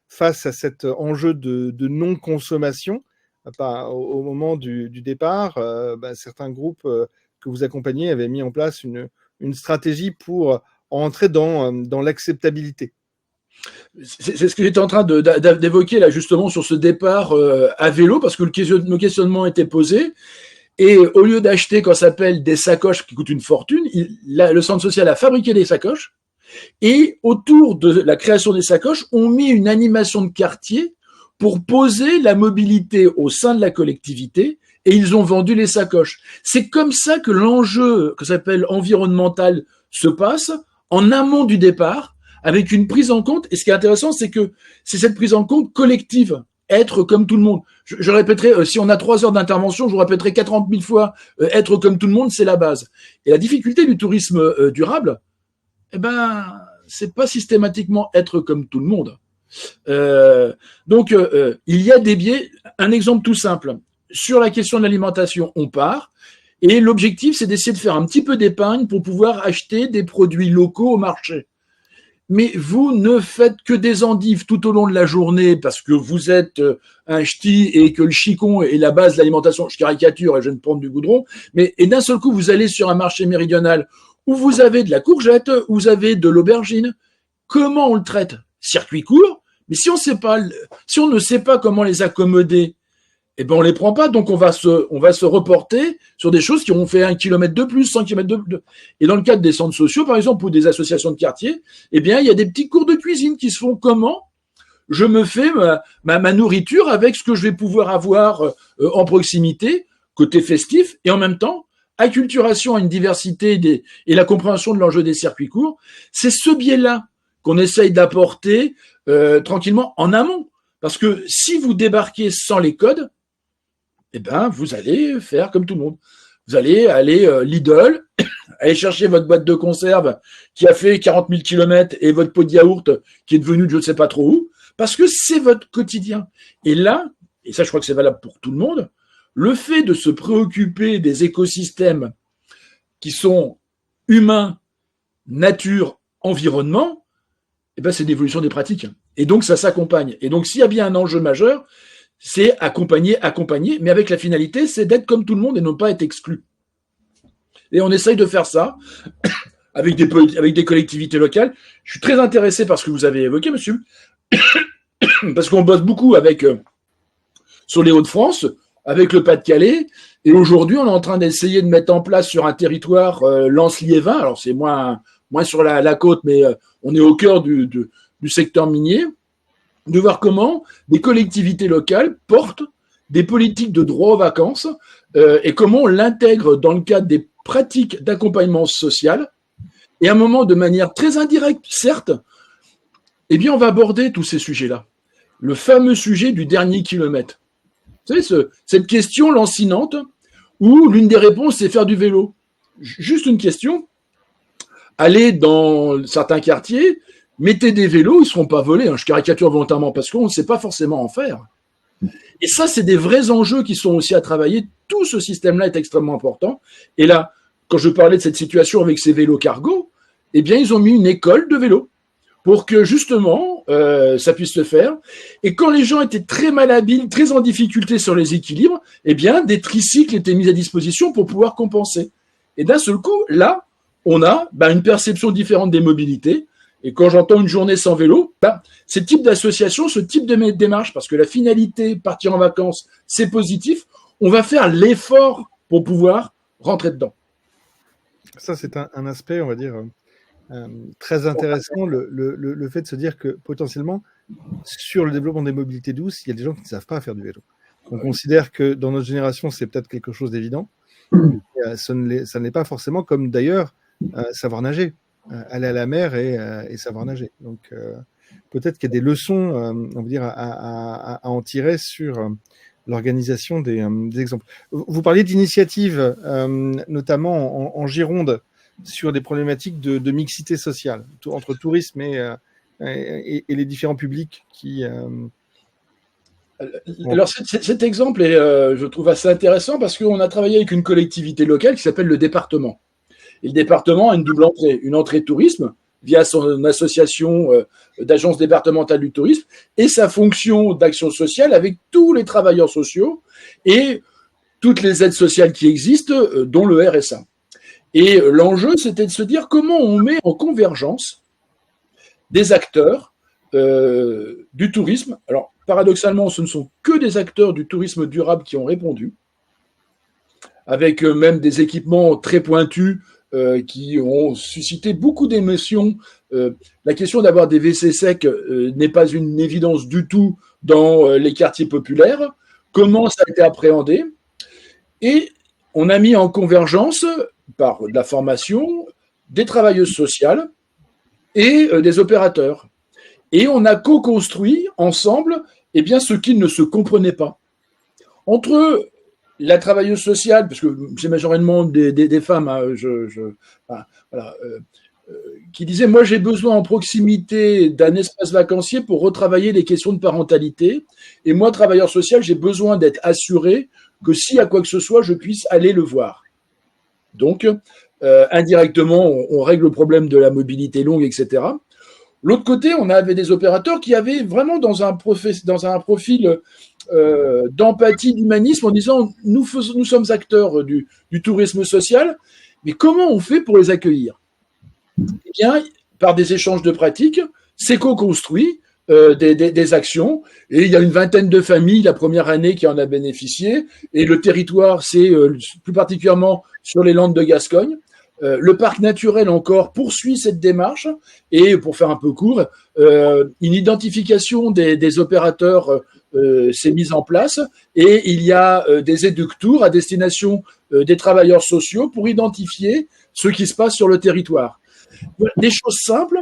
S1: face à cet enjeu de non-consommation, au moment du départ, certains groupes que vous accompagnez avaient mis en place une stratégie pour entrer dans l'acceptabilité.
S4: C'est ce que j'étais en train d'évoquer là justement sur ce départ à vélo, parce que le questionnement était posé. Et au lieu d'acheter, qu'on s'appelle des sacoches qui coûtent une fortune, le centre social a fabriqué des sacoches. Et autour de la création des sacoches, on met une animation de quartier pour poser la mobilité au sein de la collectivité, et ils ont vendu les sacoches. C'est comme ça que l'enjeu, que s'appelle environnemental, se passe en amont du départ, avec une prise en compte. Et ce qui est intéressant, c'est que c'est cette prise en compte collective, être comme tout le monde. Je répéterai, si on a 3 heures d'intervention, je vous répéterai 40 000 fois, être comme tout le monde, c'est la base. Et la difficulté du tourisme durable, c'est pas systématiquement être comme tout le monde. Donc, il y a des biais. Un exemple tout simple. Sur la question de l'alimentation, on part. Et l'objectif, c'est d'essayer de faire un petit peu d'épargne pour pouvoir acheter des produits locaux au marché. Mais vous ne faites que des endives tout au long de la journée parce que vous êtes un ch'ti et que le chicon est la base de l'alimentation. Je caricature et je viens de prendre du goudron. Et d'un seul coup, vous allez sur un marché méridional où vous avez de la courgette, où vous avez de l'aubergine. Comment on le traite? Circuit court. Mais si on ne sait pas comment les accommoder, on les prend pas. Donc on va se reporter sur des choses qui ont fait 1 kilomètre de plus, 100 kilomètres de. Et dans le cadre des centres sociaux, par exemple, ou des associations de quartier, il y a des petits cours de cuisine qui se font. Comment je me fais ma nourriture avec ce que je vais pouvoir avoir en proximité, côté festif, et en même temps acculturation à une diversité et la compréhension de l'enjeu des circuits courts. C'est ce biais-là qu'on essaye d'apporter tranquillement en amont. Parce que si vous débarquez sans les codes, vous allez faire comme tout le monde. Vous allez aller Lidl, aller chercher votre boîte de conserve qui a fait 40 000 kilomètres et votre pot de yaourt qui est devenu je ne sais pas trop où, parce que c'est votre quotidien. Et là, et ça je crois que c'est valable pour tout le monde, le fait de se préoccuper des écosystèmes qui sont humains, nature, environnement, c'est l'évolution des pratiques. Et donc, ça s'accompagne. Et donc, s'il y a bien un enjeu majeur, c'est accompagner, mais avec la finalité, c'est d'être comme tout le monde et ne pas être exclu. Et on essaye de faire ça avec des collectivités locales. Je suis très intéressé par ce que vous avez évoqué, monsieur, parce qu'on bosse beaucoup sur les Hauts-de-France, avec le Pas-de-Calais, et aujourd'hui, on est en train d'essayer de mettre en place sur un territoire Lens-Liévin, alors c'est moins sur la côte, mais on est au cœur du secteur minier, de voir comment des collectivités locales portent des politiques de droit aux vacances et comment on l'intègre dans le cadre des pratiques d'accompagnement social. Et à un moment, de manière très indirecte, certes, on va aborder tous ces sujets-là. Le fameux sujet du dernier kilomètre. Vous savez, cette question lancinante où l'une des réponses, c'est faire du vélo. Juste une question. Allez dans certains quartiers, mettez des vélos, ils ne seront pas volés. Je caricature volontairement parce qu'on ne sait pas forcément en faire. Et ça, c'est des vrais enjeux qui sont aussi à travailler. Tout ce système-là est extrêmement important. Et là, quand je parlais de cette situation avec ces vélos cargo, ils ont mis une école de vélo pour que justement ça puisse se faire. Et quand les gens étaient très malhabiles, très en difficulté sur les équilibres, des tricycles étaient mis à disposition pour pouvoir compenser. Et d'un seul coup, là, on a une perception différente des mobilités. Et quand j'entends une journée sans vélo, ce type d'association, ce type de démarche, parce que la finalité, partir en vacances, c'est positif, on va faire l'effort pour pouvoir rentrer dedans.
S1: Ça, c'est un aspect, on va dire, très intéressant, le fait de se dire que potentiellement, sur le développement des mobilités douces, il y a des gens qui ne savent pas faire du vélo. On considère que dans notre génération, c'est peut-être quelque chose d'évident. Ça ne l'est pas forcément, comme d'ailleurs savoir nager, aller à la mer et savoir nager. Donc peut-être qu'il y a des leçons, on va dire, à en tirer sur l'organisation des exemples. Vous parliez d'initiatives, notamment en Gironde, sur des problématiques de mixité sociale entre tourisme et les différents publics qui.
S4: Alors cet exemple est, je trouve assez intéressant parce qu'on a travaillé avec une collectivité locale qui s'appelle le département. Et le département a une double entrée, une entrée tourisme via son association d'agence départementale du tourisme et sa fonction d'action sociale avec tous les travailleurs sociaux et toutes les aides sociales qui existent, dont le RSA. Et l'enjeu, c'était de se dire comment on met en convergence des acteurs du tourisme. Alors, paradoxalement, ce ne sont que des acteurs du tourisme durable qui ont répondu, avec même des équipements très pointus qui ont suscité beaucoup d'émotions. La question d'avoir des WC secs n'est pas une évidence du tout dans les quartiers populaires. Comment ça a été appréhendé? Et on a mis en convergence, par de la formation, des travailleuses sociales et des opérateurs. Et on a co-construit ensemble ce qui ne se comprenait pas. Entre la travailleuse sociale, parce que c'est majoritairement des femmes, hein, qui disaient « Moi, j'ai besoin en proximité d'un espace vacancier pour retravailler les questions de parentalité. Et moi, travailleur social, j'ai besoin d'être assuré que si à quoi que ce soit, je puisse aller le voir. » Donc, indirectement, on règle le problème de la mobilité longue, etc. L'autre côté, on avait des opérateurs qui avaient vraiment dans un profil d'empathie, d'humanisme, en disant nous sommes acteurs du tourisme social, mais comment on fait pour les accueillir? Eh bien, par des échanges de pratiques, c'est co-construit des actions, et il y a une vingtaine de familles la première année qui en a bénéficié, et le territoire, c'est plus particulièrement sur les Landes de Gascogne. Le parc naturel encore poursuit cette démarche et pour faire un peu court, une identification des opérateurs s'est mise en place et il y a des éductours à destination des travailleurs sociaux pour identifier ce qui se passe sur le territoire. Des choses simples.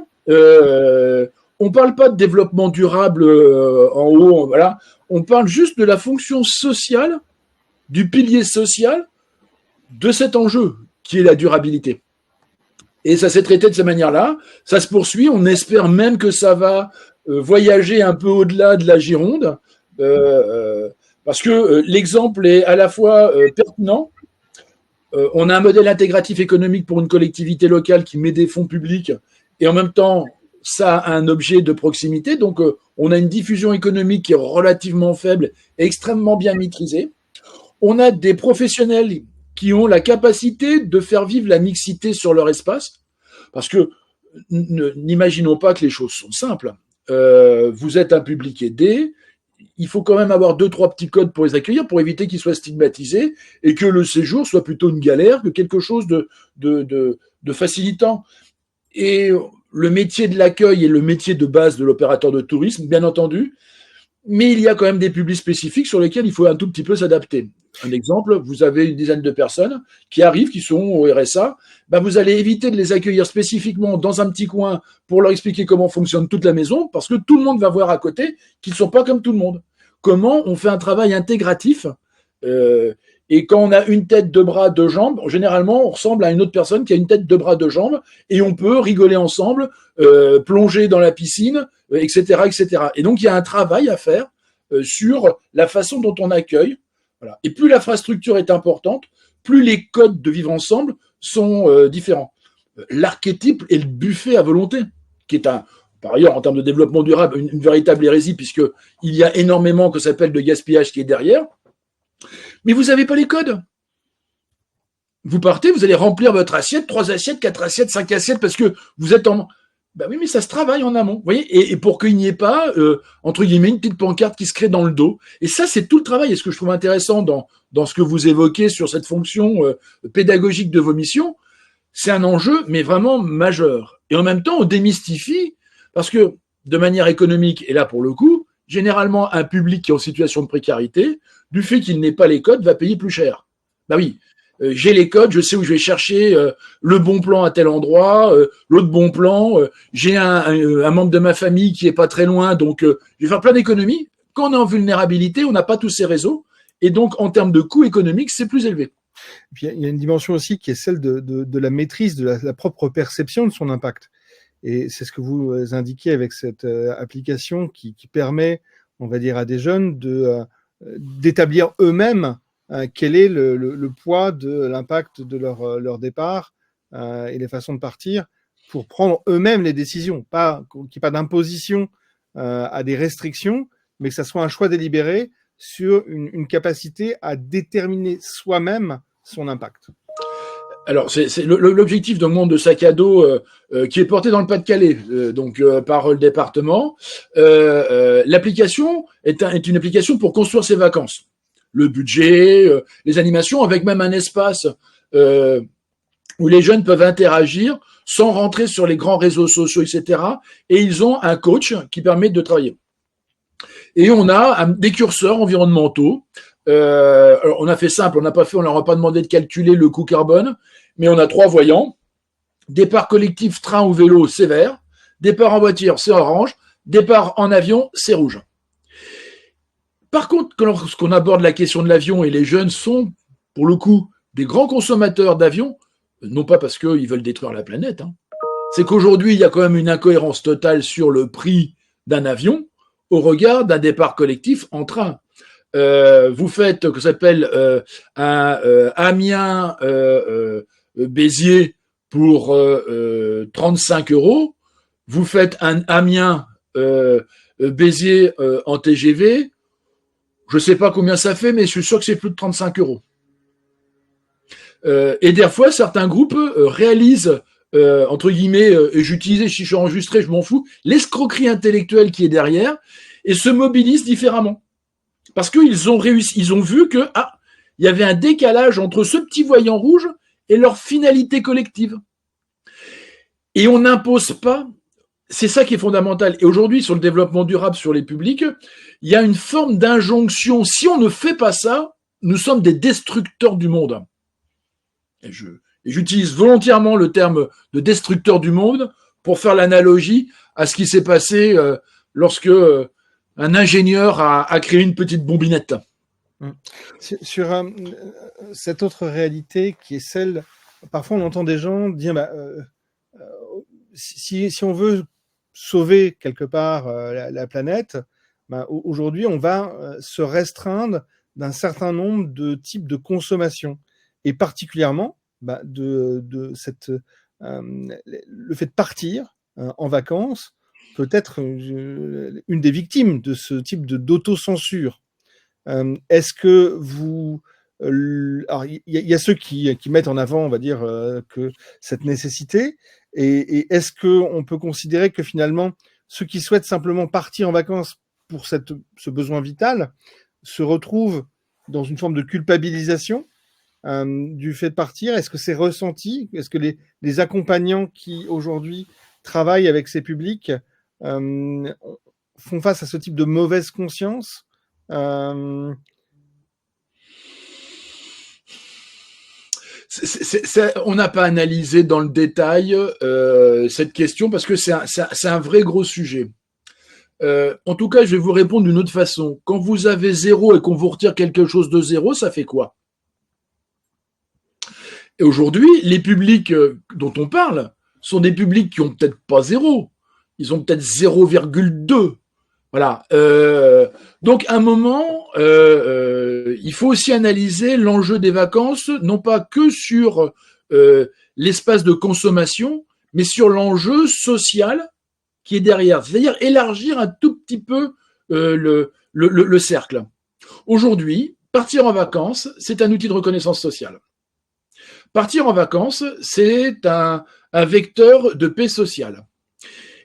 S4: On parle pas de développement durable en haut, voilà. On parle juste de la fonction sociale, du pilier social de cet enjeu qui est la durabilité. Et ça s'est traité de cette manière-là. Ça se poursuit. On espère même que ça va voyager un peu au-delà de la Gironde, parce que l'exemple est à la fois pertinent. On a un modèle intégratif économique pour une collectivité locale qui met des fonds publics, et en même temps, ça a un objet de proximité. Donc, on a une diffusion économique qui est relativement faible, extrêmement bien maîtrisée. On a des professionnels qui ont la capacité de faire vivre la mixité sur leur espace, parce que n'imaginons pas que les choses sont simples. Vous êtes un public aidé, il faut quand même avoir 2-3 petits codes pour les accueillir, pour éviter qu'ils soient stigmatisés et que le séjour soit plutôt une galère que quelque chose de facilitant. Et le métier de l'accueil est le métier de base de l'opérateur de tourisme, bien entendu, mais il y a quand même des publics spécifiques sur lesquels il faut un tout petit peu s'adapter. Un exemple, vous avez une dizaine de personnes qui arrivent, qui sont au RSA, vous allez éviter de les accueillir spécifiquement dans un petit coin pour leur expliquer comment fonctionne toute la maison, parce que tout le monde va voir à côté qu'ils ne sont pas comme tout le monde. Comment on fait un travail intégratif et quand on a une tête, 2 bras, 2 jambes, généralement on ressemble à une autre personne qui a une tête, 2 bras, 2 jambes, et on peut rigoler ensemble, plonger dans la piscine, etc., etc. Et donc il y a un travail à faire sur la façon dont on accueille. Voilà. Et plus l'infrastructure est importante, plus les codes de vivre ensemble sont différents. L'archétype est le buffet à volonté, qui est par ailleurs, en termes de développement durable, une véritable hérésie, puisqu'il y a énormément que ça s'appelle de gaspillage qui est derrière. Mais vous n'avez pas les codes. Vous partez, vous allez remplir votre assiette, 3 assiettes, 4 assiettes, 5 assiettes, parce que vous êtes en... Oui, mais ça se travaille en amont, vous voyez, et pour qu'il n'y ait pas, entre guillemets, une petite pancarte qui se crée dans le dos. Et ça, c'est tout le travail. Et ce que je trouve intéressant dans ce que vous évoquez sur cette fonction pédagogique de vos missions, c'est un enjeu, mais vraiment majeur. Et en même temps, on démystifie, parce que de manière économique, et là pour le coup, généralement, un public qui est en situation de précarité, du fait qu'il n'ait pas les codes, va payer plus cher. Bah oui, j'ai les codes, je sais où je vais chercher le bon plan à tel endroit, l'autre bon plan, j'ai un membre de ma famille qui est pas très loin, donc je vais faire plein d'économies. Quand on est en vulnérabilité, on n'a pas tous ces réseaux, et donc en termes de coût économique, c'est plus élevé.
S1: Puis il y a une dimension aussi qui est celle de la maîtrise de la propre perception de son impact. Et c'est ce que vous indiquez avec cette application qui permet, on va dire, à des jeunes d'établir eux-mêmes quel est le poids de l'impact de leur départ et les façons de partir pour prendre eux-mêmes les décisions, qu'il n'y ait pas d'imposition à des restrictions, mais que ça soit un choix délibéré sur une capacité à déterminer soi-même son impact.
S4: Alors, c'est l'objectif d'un monde de sac à dos qui est porté dans le Pas-de-Calais, par le département. L'application est une application pour construire ses vacances. Le budget, les animations, avec même un espace où les jeunes peuvent interagir sans rentrer sur les grands réseaux sociaux, etc. Et ils ont un coach qui permet de travailler. Et on a des curseurs environnementaux. Alors on a fait simple, on leur a pas demandé de calculer le coût carbone, mais on a 3 voyants. Départ collectif, train ou vélo, c'est vert. Départ en voiture, c'est orange. Départ en avion, c'est rouge. Par contre, lorsqu'on aborde la question de l'avion, et les jeunes sont, pour le coup, des grands consommateurs d'avions, non pas parce qu'ils veulent détruire la planète, c'est qu'aujourd'hui, il y a quand même une incohérence totale sur le prix d'un avion au regard d'un départ collectif en train. Vous faites, que s'appelle un Amiens Béziers pour 35 €. Vous faites un Amiens Béziers en TGV. Je sais pas combien ça fait, mais je suis sûr que c'est plus de 35 €. Et des fois, certains groupes réalisent, entre guillemets, et j'utilisais, si je suis enregistré, je m'en fous, l'escroquerie intellectuelle qui est derrière, et se mobilisent différemment. Parce qu'ils ont réussi, ils ont vu que il y avait un décalage entre ce petit voyant rouge et leur finalité collective. Et on n'impose pas, c'est ça qui est fondamental. Et aujourd'hui, sur le développement durable, sur les publics, il y a une forme d'injonction. Si on ne fait pas ça, nous sommes des destructeurs du monde. Et j'utilise volontairement le terme de destructeur du monde pour faire l'analogie à ce qui s'est passé lorsque un ingénieur a créé une petite bombinette.
S1: Sur cette autre réalité qui est celle, parfois on entend des gens dire si on veut sauver quelque part la planète, aujourd'hui on va se restreindre d'un certain nombre de types de consommation, et particulièrement le fait de partir en vacances peut être une des victimes de ce type d'autocensure. Est-ce que vous... alors, il y a ceux qui mettent en avant, on va dire, que cette nécessité, et est-ce qu'on peut considérer que finalement, ceux qui souhaitent simplement partir en vacances pour ce besoin vital se retrouvent dans une forme de culpabilisation du fait de partir? Est-ce que c'est ressenti? Est-ce que les accompagnants qui aujourd'hui travaillent avec ces publics font face à ce type de mauvaise conscience? On
S4: n'a pas analysé dans le détail cette question parce que c'est un vrai gros sujet. En tout cas, je vais vous répondre d'une autre façon. Quand vous avez 0 et qu'on vous retire quelque chose de 0, ça fait quoi? Et aujourd'hui, les publics dont on parle sont des publics qui ont peut-être pas 0. Ils ont peut-être 0,2. Voilà. Donc, à un moment, il faut aussi analyser l'enjeu des vacances, non pas que sur l'espace de consommation, mais sur l'enjeu social qui est derrière. C'est-à-dire élargir un tout petit peu le cercle. Aujourd'hui, partir en vacances, c'est un outil de reconnaissance sociale. Partir en vacances, c'est un vecteur de paix sociale.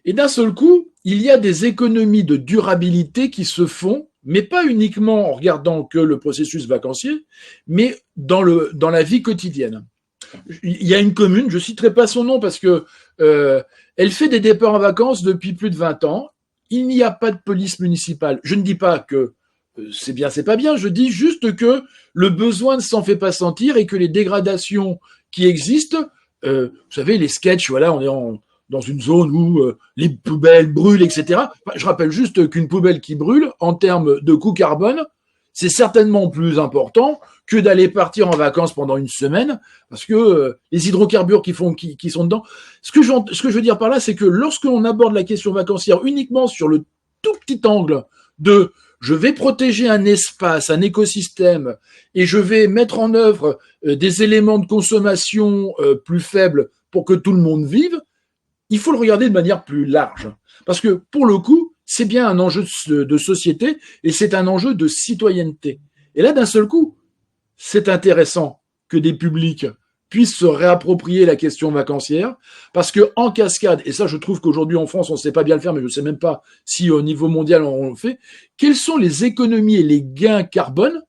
S4: Et d'un seul coup, il y a des économies de durabilité qui se font, mais pas uniquement en regardant que le processus vacancier, mais dans la vie quotidienne. il y a une commune, je ne citerai pas son nom parce que elle fait des départs en vacances depuis plus de 20 ans. Il n'y a pas de police municipale. Je ne dis pas que c'est bien, c'est pas bien. Je dis juste que le besoin ne s'en fait pas sentir et que les dégradations qui existent, vous savez, les sketchs, voilà, on est dans une zone où les poubelles brûlent, etc. Enfin, je rappelle juste qu'une poubelle qui brûle, en termes de coût carbone, c'est certainement plus important que d'aller partir en vacances pendant une semaine, parce que les hydrocarbures qui sont dedans. Ce que je veux dire par là, c'est que lorsque l'on aborde la question vacancière uniquement sur le tout petit angle de je vais protéger un espace, un écosystème, et je vais mettre en œuvre des éléments de consommation plus faibles pour que tout le monde vive, il faut le regarder de manière plus large. Parce que pour le coup, c'est bien un enjeu de société et c'est un enjeu de citoyenneté. Et là, d'un seul coup, c'est intéressant que des publics puissent se réapproprier la question vacancière, parce que en cascade, et ça je trouve qu'aujourd'hui en France on ne sait pas bien le faire, mais je ne sais même pas si au niveau mondial on le fait, quelles sont les économies et les gains carbone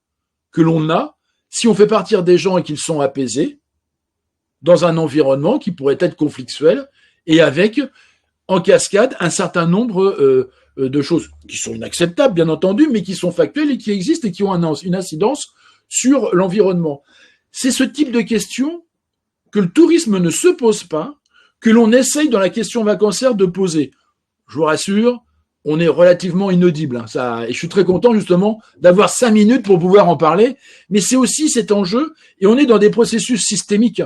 S4: que l'on a si on fait partir des gens et qu'ils sont apaisés dans un environnement qui pourrait être conflictuel et avec en cascade un certain nombre de choses qui sont inacceptables bien entendu, mais qui sont factuelles et qui existent et qui ont une incidence sur l'environnement. C'est ce type de questions que le tourisme ne se pose pas, que l'on essaye dans la question vacancière de poser. Je vous rassure, on est relativement inaudible. Hein, ça, et je suis très content justement d'avoir 5 minutes pour pouvoir en parler, mais c'est aussi cet enjeu, et on est dans des processus systémiques.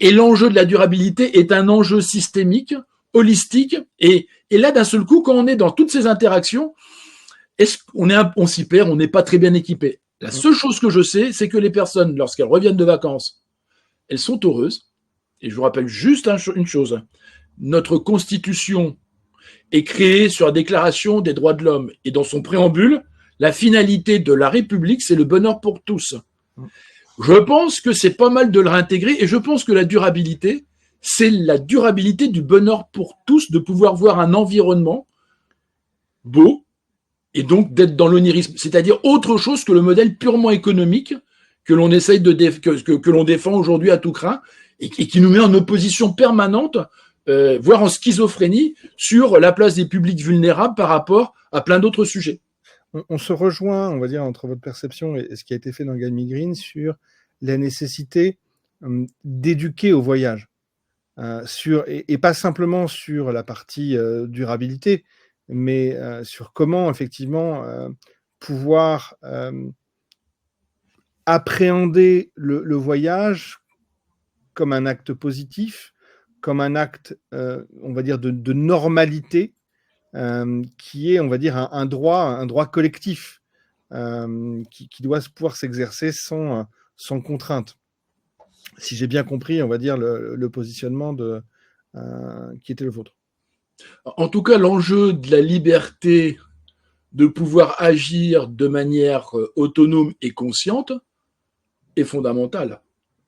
S4: Et l'enjeu de la durabilité est un enjeu systémique, holistique, et là d'un seul coup, quand on est dans toutes ces interactions, on s'y perd, on n'est pas très bien équipé. La seule chose que je sais, c'est que les personnes, lorsqu'elles reviennent de vacances, elles sont heureuses. Et je vous rappelle juste une chose. Notre Constitution est créée sur la Déclaration des droits de l'homme. Et dans son préambule, la finalité de la République, c'est le bonheur pour tous. Je pense que c'est pas mal de le réintégrer. Et je pense que la durabilité, c'est la durabilité du bonheur pour tous, de pouvoir voir un environnement beau et donc d'être dans l'onirisme. C'est-à-dire autre chose que le modèle purement économique que l'on essaye que l'on défend aujourd'hui à tout crin et qui nous met en opposition permanente, voire en schizophrénie, sur la place des publics vulnérables par rapport à plein d'autres sujets.
S1: On se rejoint, on va dire, entre votre perception et ce qui a été fait dans GuideMeGreen sur la nécessité d'éduquer au voyage, et pas simplement sur la partie durabilité, mais sur comment effectivement pouvoir appréhender le voyage comme un acte positif, comme un acte, on va dire, de normalité, qui est, on va dire, un droit collectif qui doit pouvoir s'exercer sans contrainte. Si j'ai bien compris, on va dire, le positionnement qui était le vôtre.
S4: En tout cas, l'enjeu de la liberté de pouvoir agir de manière autonome et consciente est fondamental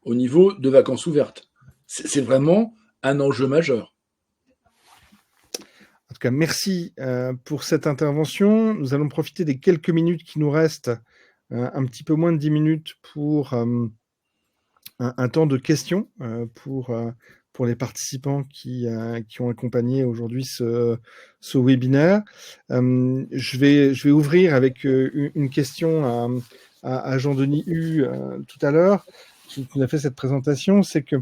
S4: au niveau de vacances ouvertes. C'est vraiment un enjeu majeur.
S1: En tout cas, merci pour cette intervention. Nous allons profiter des quelques minutes qui nous restent, un petit peu moins de 10 minutes, pour un temps de questions pour les participants qui ont accompagné aujourd'hui ce webinaire. Je vais ouvrir avec une question à Jean-Denis Hu tout à l'heure, qui nous a fait cette présentation. C'est que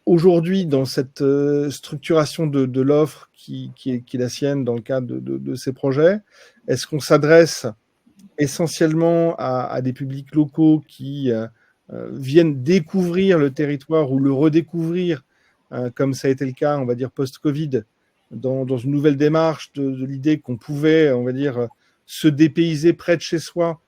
S1: aujourd'hui, dans cette structuration de l'offre qui est la sienne dans le cadre de ces projets, est-ce qu'on s'adresse essentiellement à des publics locaux qui viennent découvrir le territoire ou le redécouvrir, comme ça a été le cas, on va dire, post-Covid, dans une nouvelle démarche de l'idée qu'on pouvait, on va dire, se dépayser près de chez soi,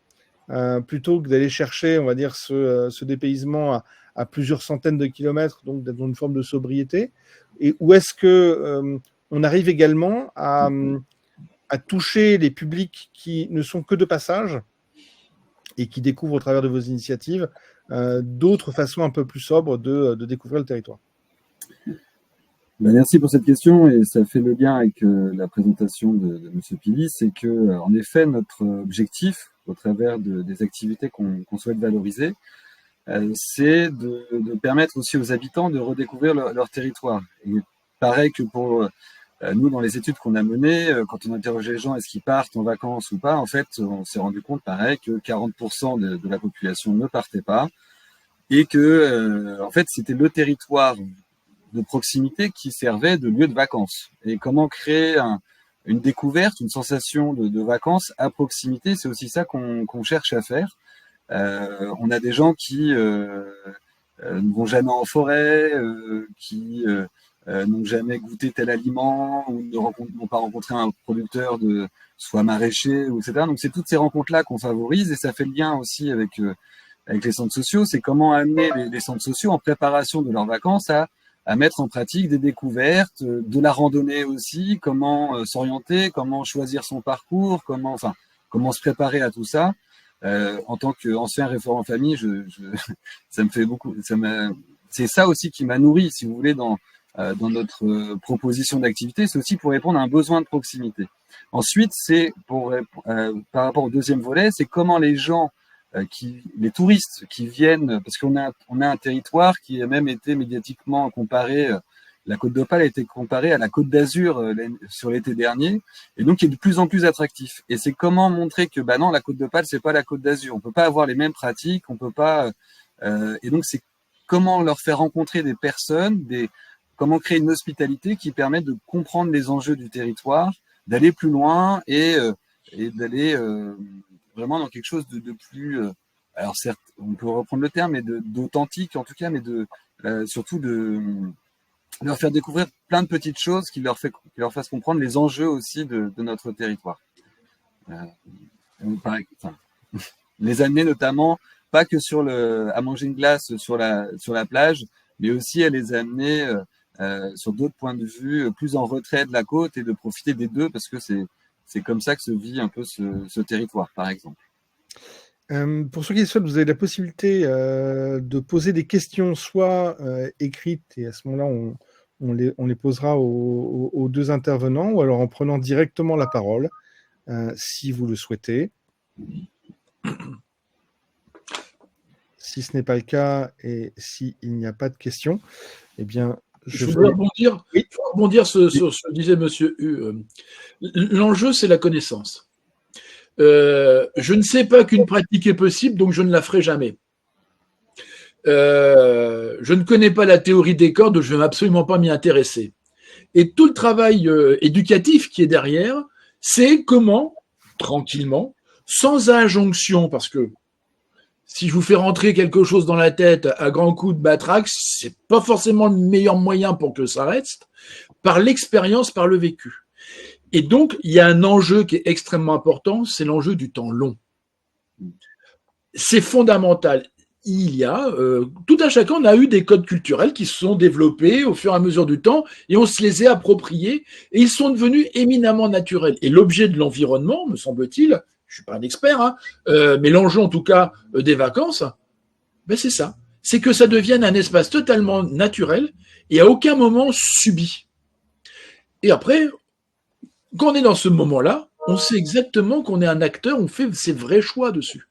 S1: plutôt que d'aller chercher, on va dire, ce dépaysement à plusieurs centaines de kilomètres, donc dans une forme de sobriété, et où est-ce que on arrive également à toucher les publics qui ne sont que de passage et qui découvrent au travers de vos initiatives d'autres façons un peu plus sobres de découvrir le territoire.
S2: Merci pour cette question, et ça fait le lien avec la présentation de M. Pili. C'est que, en effet, notre objectif, au travers des activités qu'on souhaite valoriser, c'est de permettre aussi aux habitants de redécouvrir leur territoire. Et pareil que pour nous, dans les études qu'on a menées, quand on interrogeait les gens, est-ce qu'ils partent en vacances ou pas, en fait, on s'est rendu compte, pareil, que 40% de la population ne partait pas et que, en fait, c'était le territoire de proximité qui servait de lieu de vacances. Et comment créer une découverte, une sensation de vacances à proximité, c'est aussi ça qu'on cherche à faire. On a des gens qui ne vont jamais en forêt, qui n'ont jamais goûté tel aliment ou n'ont pas rencontré un producteur de soit maraîcher, etc. Donc c'est toutes ces rencontres-là qu'on favorise et ça fait le lien aussi avec les centres sociaux. C'est comment amener les centres sociaux en préparation de leurs vacances à mettre en pratique des découvertes, de la randonnée aussi, comment s'orienter, comment choisir son parcours, comment se préparer à tout ça. En tant qu'ancien référent famille, ça me fait beaucoup. C'est ça aussi qui m'a nourri, si vous voulez, dans notre proposition d'activité. C'est aussi pour répondre à un besoin de proximité. Ensuite, c'est par rapport au deuxième volet, c'est comment les gens, les touristes qui viennent, parce qu'on a un territoire qui a même été médiatiquement comparé. La Côte d'Opale a été comparée à la Côte d'Azur sur l'été dernier, et donc il est de plus en plus attractif. Et c'est comment montrer que non, la Côte d'Opale c'est pas la Côte d'Azur. On peut pas avoir les mêmes pratiques, on peut pas. Et donc c'est comment leur faire rencontrer des personnes, comment créer une hospitalité qui permet de comprendre les enjeux du territoire, d'aller plus loin et d'aller vraiment dans quelque chose de plus. Alors certes, on peut reprendre le terme, mais d'authentique en tout cas, mais surtout de leur faire découvrir plein de petites choses qui leur fassent comprendre les enjeux aussi de notre territoire. Les amener notamment, pas que à manger une glace sur la plage, mais aussi à les amener sur d'autres points de vue, plus en retrait de la côte et de profiter des deux, parce que c'est comme ça que se vit un peu ce territoire, par exemple.
S1: Pour ceux qui le souhaitent, vous avez la possibilité de poser des questions, soit écrites, et à ce moment-là, on les posera aux deux intervenants, ou alors en prenant directement la parole, si vous le souhaitez. Si ce n'est pas le cas, et s'il n'y a pas de questions, eh bien,
S4: je voudrais rebondir sur ce que disait Monsieur U. L'enjeu, c'est la connaissance. Je ne sais pas qu'une pratique est possible, donc je ne la ferai jamais. Je ne connais pas la théorie des cordes, je ne vais absolument pas m'y intéresser. Et tout le travail éducatif qui est derrière, c'est comment, tranquillement, sans injonction, parce que si je vous fais rentrer quelque chose dans la tête à grands coups de batraque, c'est pas forcément le meilleur moyen pour que ça reste, par l'expérience, par le vécu. Et donc, il y a un enjeu qui est extrêmement important, c'est l'enjeu du temps long. C'est fondamental. Il y a, tout à chacun, on a eu des codes culturels qui se sont développés au fur et à mesure du temps et on se les est appropriés et ils sont devenus éminemment naturels. Et l'objet de l'environnement, me semble-t-il, je suis pas un expert, mais l'enjeu en tout cas des vacances, c'est ça. C'est que ça devienne un espace totalement naturel et à aucun moment subi. Et après, quand on est dans ce moment-là, on sait exactement qu'on est un acteur, on fait ses vrais choix dessus.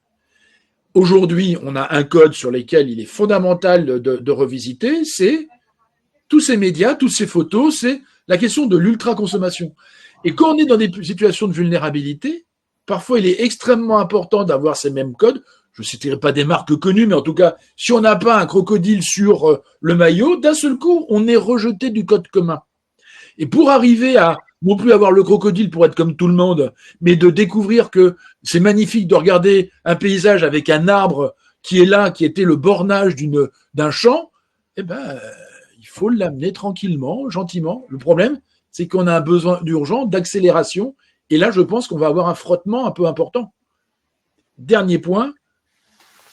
S4: Aujourd'hui, on a un code sur lequel il est fondamental de revisiter, c'est tous ces médias, toutes ces photos, c'est la question de l'ultra-consommation. Et quand on est dans des situations de vulnérabilité, parfois il est extrêmement important d'avoir ces mêmes codes. Je ne citerai pas des marques connues, mais en tout cas, si on n'a pas un crocodile sur le maillot, d'un seul coup, on est rejeté du code commun. Et pour arriver à non plus avoir le crocodile pour être comme tout le monde, mais de découvrir que c'est magnifique de regarder un paysage avec un arbre qui est là, qui était le bornage d'un champ, il faut l'amener tranquillement, gentiment. Le problème, c'est qu'on a un besoin urgent d'accélération, et là, je pense qu'on va avoir un frottement un peu important. Dernier point,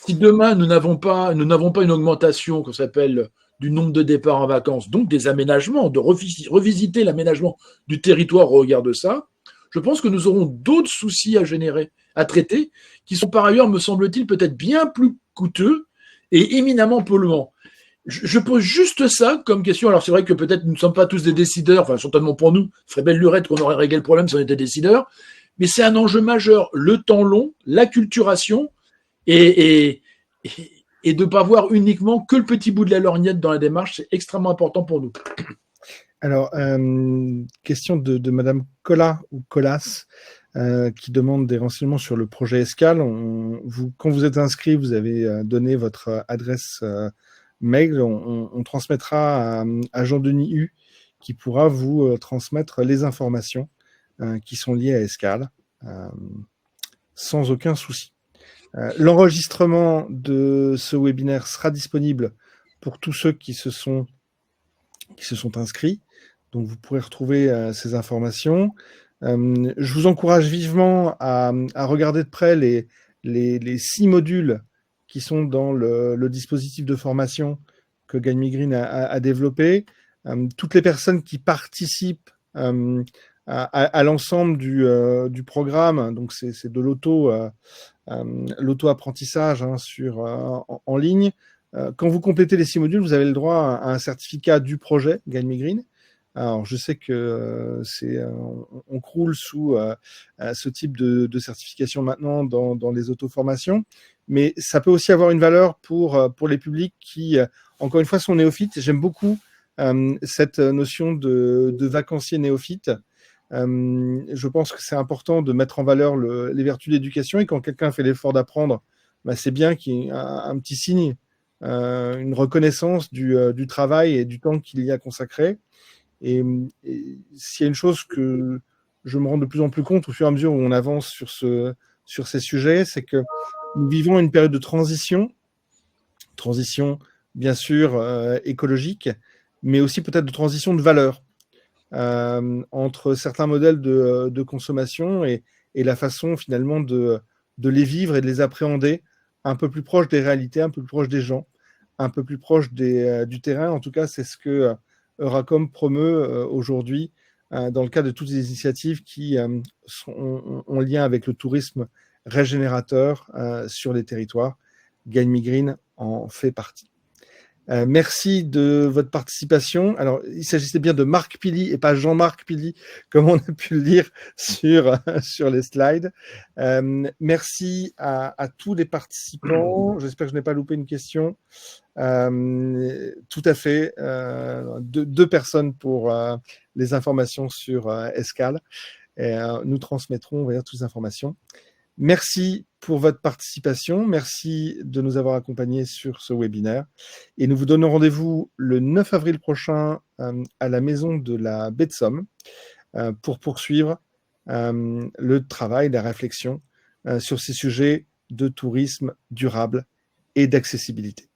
S4: si demain nous n'avons pas une augmentation qu'on s'appelle du nombre de départs en vacances, donc des aménagements, de revisiter l'aménagement du territoire au regard de ça, je pense que nous aurons d'autres soucis à traiter, qui sont par ailleurs, me semble-t-il, peut-être bien plus coûteux et éminemment polluants. Je pose juste ça comme question. Alors c'est vrai que peut-être nous ne sommes pas tous des décideurs, enfin certainement pour nous, ce serait belle lurette qu'on aurait réglé le problème si on était décideurs, mais c'est un enjeu majeur, le temps long, l'acculturation et et de ne pas voir uniquement que le petit bout de la lorgnette dans la démarche. C'est extrêmement important pour nous.
S1: Alors, question de Madame Collat ou Colas, qui demande des renseignements sur le projet Escale. Quand vous êtes inscrit, vous avez donné votre adresse mail. On transmettra à Jean-Denis Hu, qui pourra vous transmettre les informations qui sont liées à Escale, sans aucun souci. L'enregistrement de ce webinaire sera disponible pour tous ceux qui se sont inscrits. Donc, vous pourrez retrouver ces informations. Je vous encourage vivement à regarder de près les 6 modules qui sont dans le dispositif de formation que Gagne Migraine a développé. Toutes les personnes qui participent à l'ensemble du programme, donc c'est de l'auto-apprentissage en ligne. Quand vous complétez les 6 modules, vous avez le droit à un certificat du projet Gagne Migraine. Alors, je sais que on croule sous ce type de certification maintenant dans les auto-formations, mais ça peut aussi avoir une valeur pour les publics qui, encore une fois, sont néophytes. J'aime beaucoup cette notion de vacancier néophyte. Je pense que c'est important de mettre en valeur les vertus de l'éducation, et quand quelqu'un fait l'effort d'apprendre, c'est bien qu'il y ait un petit signe, une reconnaissance du travail et du temps qu'il y a consacré. Et s'il y a une chose que je me rends de plus en plus compte au fur et à mesure où on avance sur ces sujets, c'est que nous vivons une période de transition bien sûr écologique, mais aussi peut-être de transition de valeur entre certains modèles de consommation et la façon finalement de les vivre et de les appréhender un peu plus proche des réalités, un peu plus proche des gens, un peu plus proche du terrain. En tout cas, c'est ce que Euracom promeut aujourd'hui dans le cadre de toutes les initiatives qui sont en lien avec le tourisme régénérateur sur les territoires. Gagne Migraine en fait partie. Merci de votre participation. Alors, il s'agissait bien de Marc Pili et pas Jean-Marc Pili, comme on a pu le lire sur les slides. Merci à tous les participants. J'espère que je n'ai pas loupé une question. Tout à fait. Deux personnes pour les informations sur Escale. Nous transmettrons, on va dire, toutes les informations. Merci pour votre participation. Merci de nous avoir accompagnés sur ce webinaire. Et nous vous donnons rendez-vous le 9 avril prochain à la maison de la baie de Somme pour poursuivre le travail, la réflexion sur ces sujets de tourisme durable et d'accessibilité.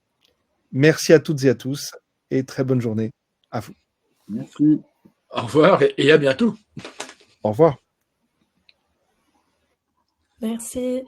S1: Merci à toutes et à tous et très bonne journée à vous.
S2: Merci.
S4: Au revoir et à bientôt.
S1: Au revoir.
S3: Merci.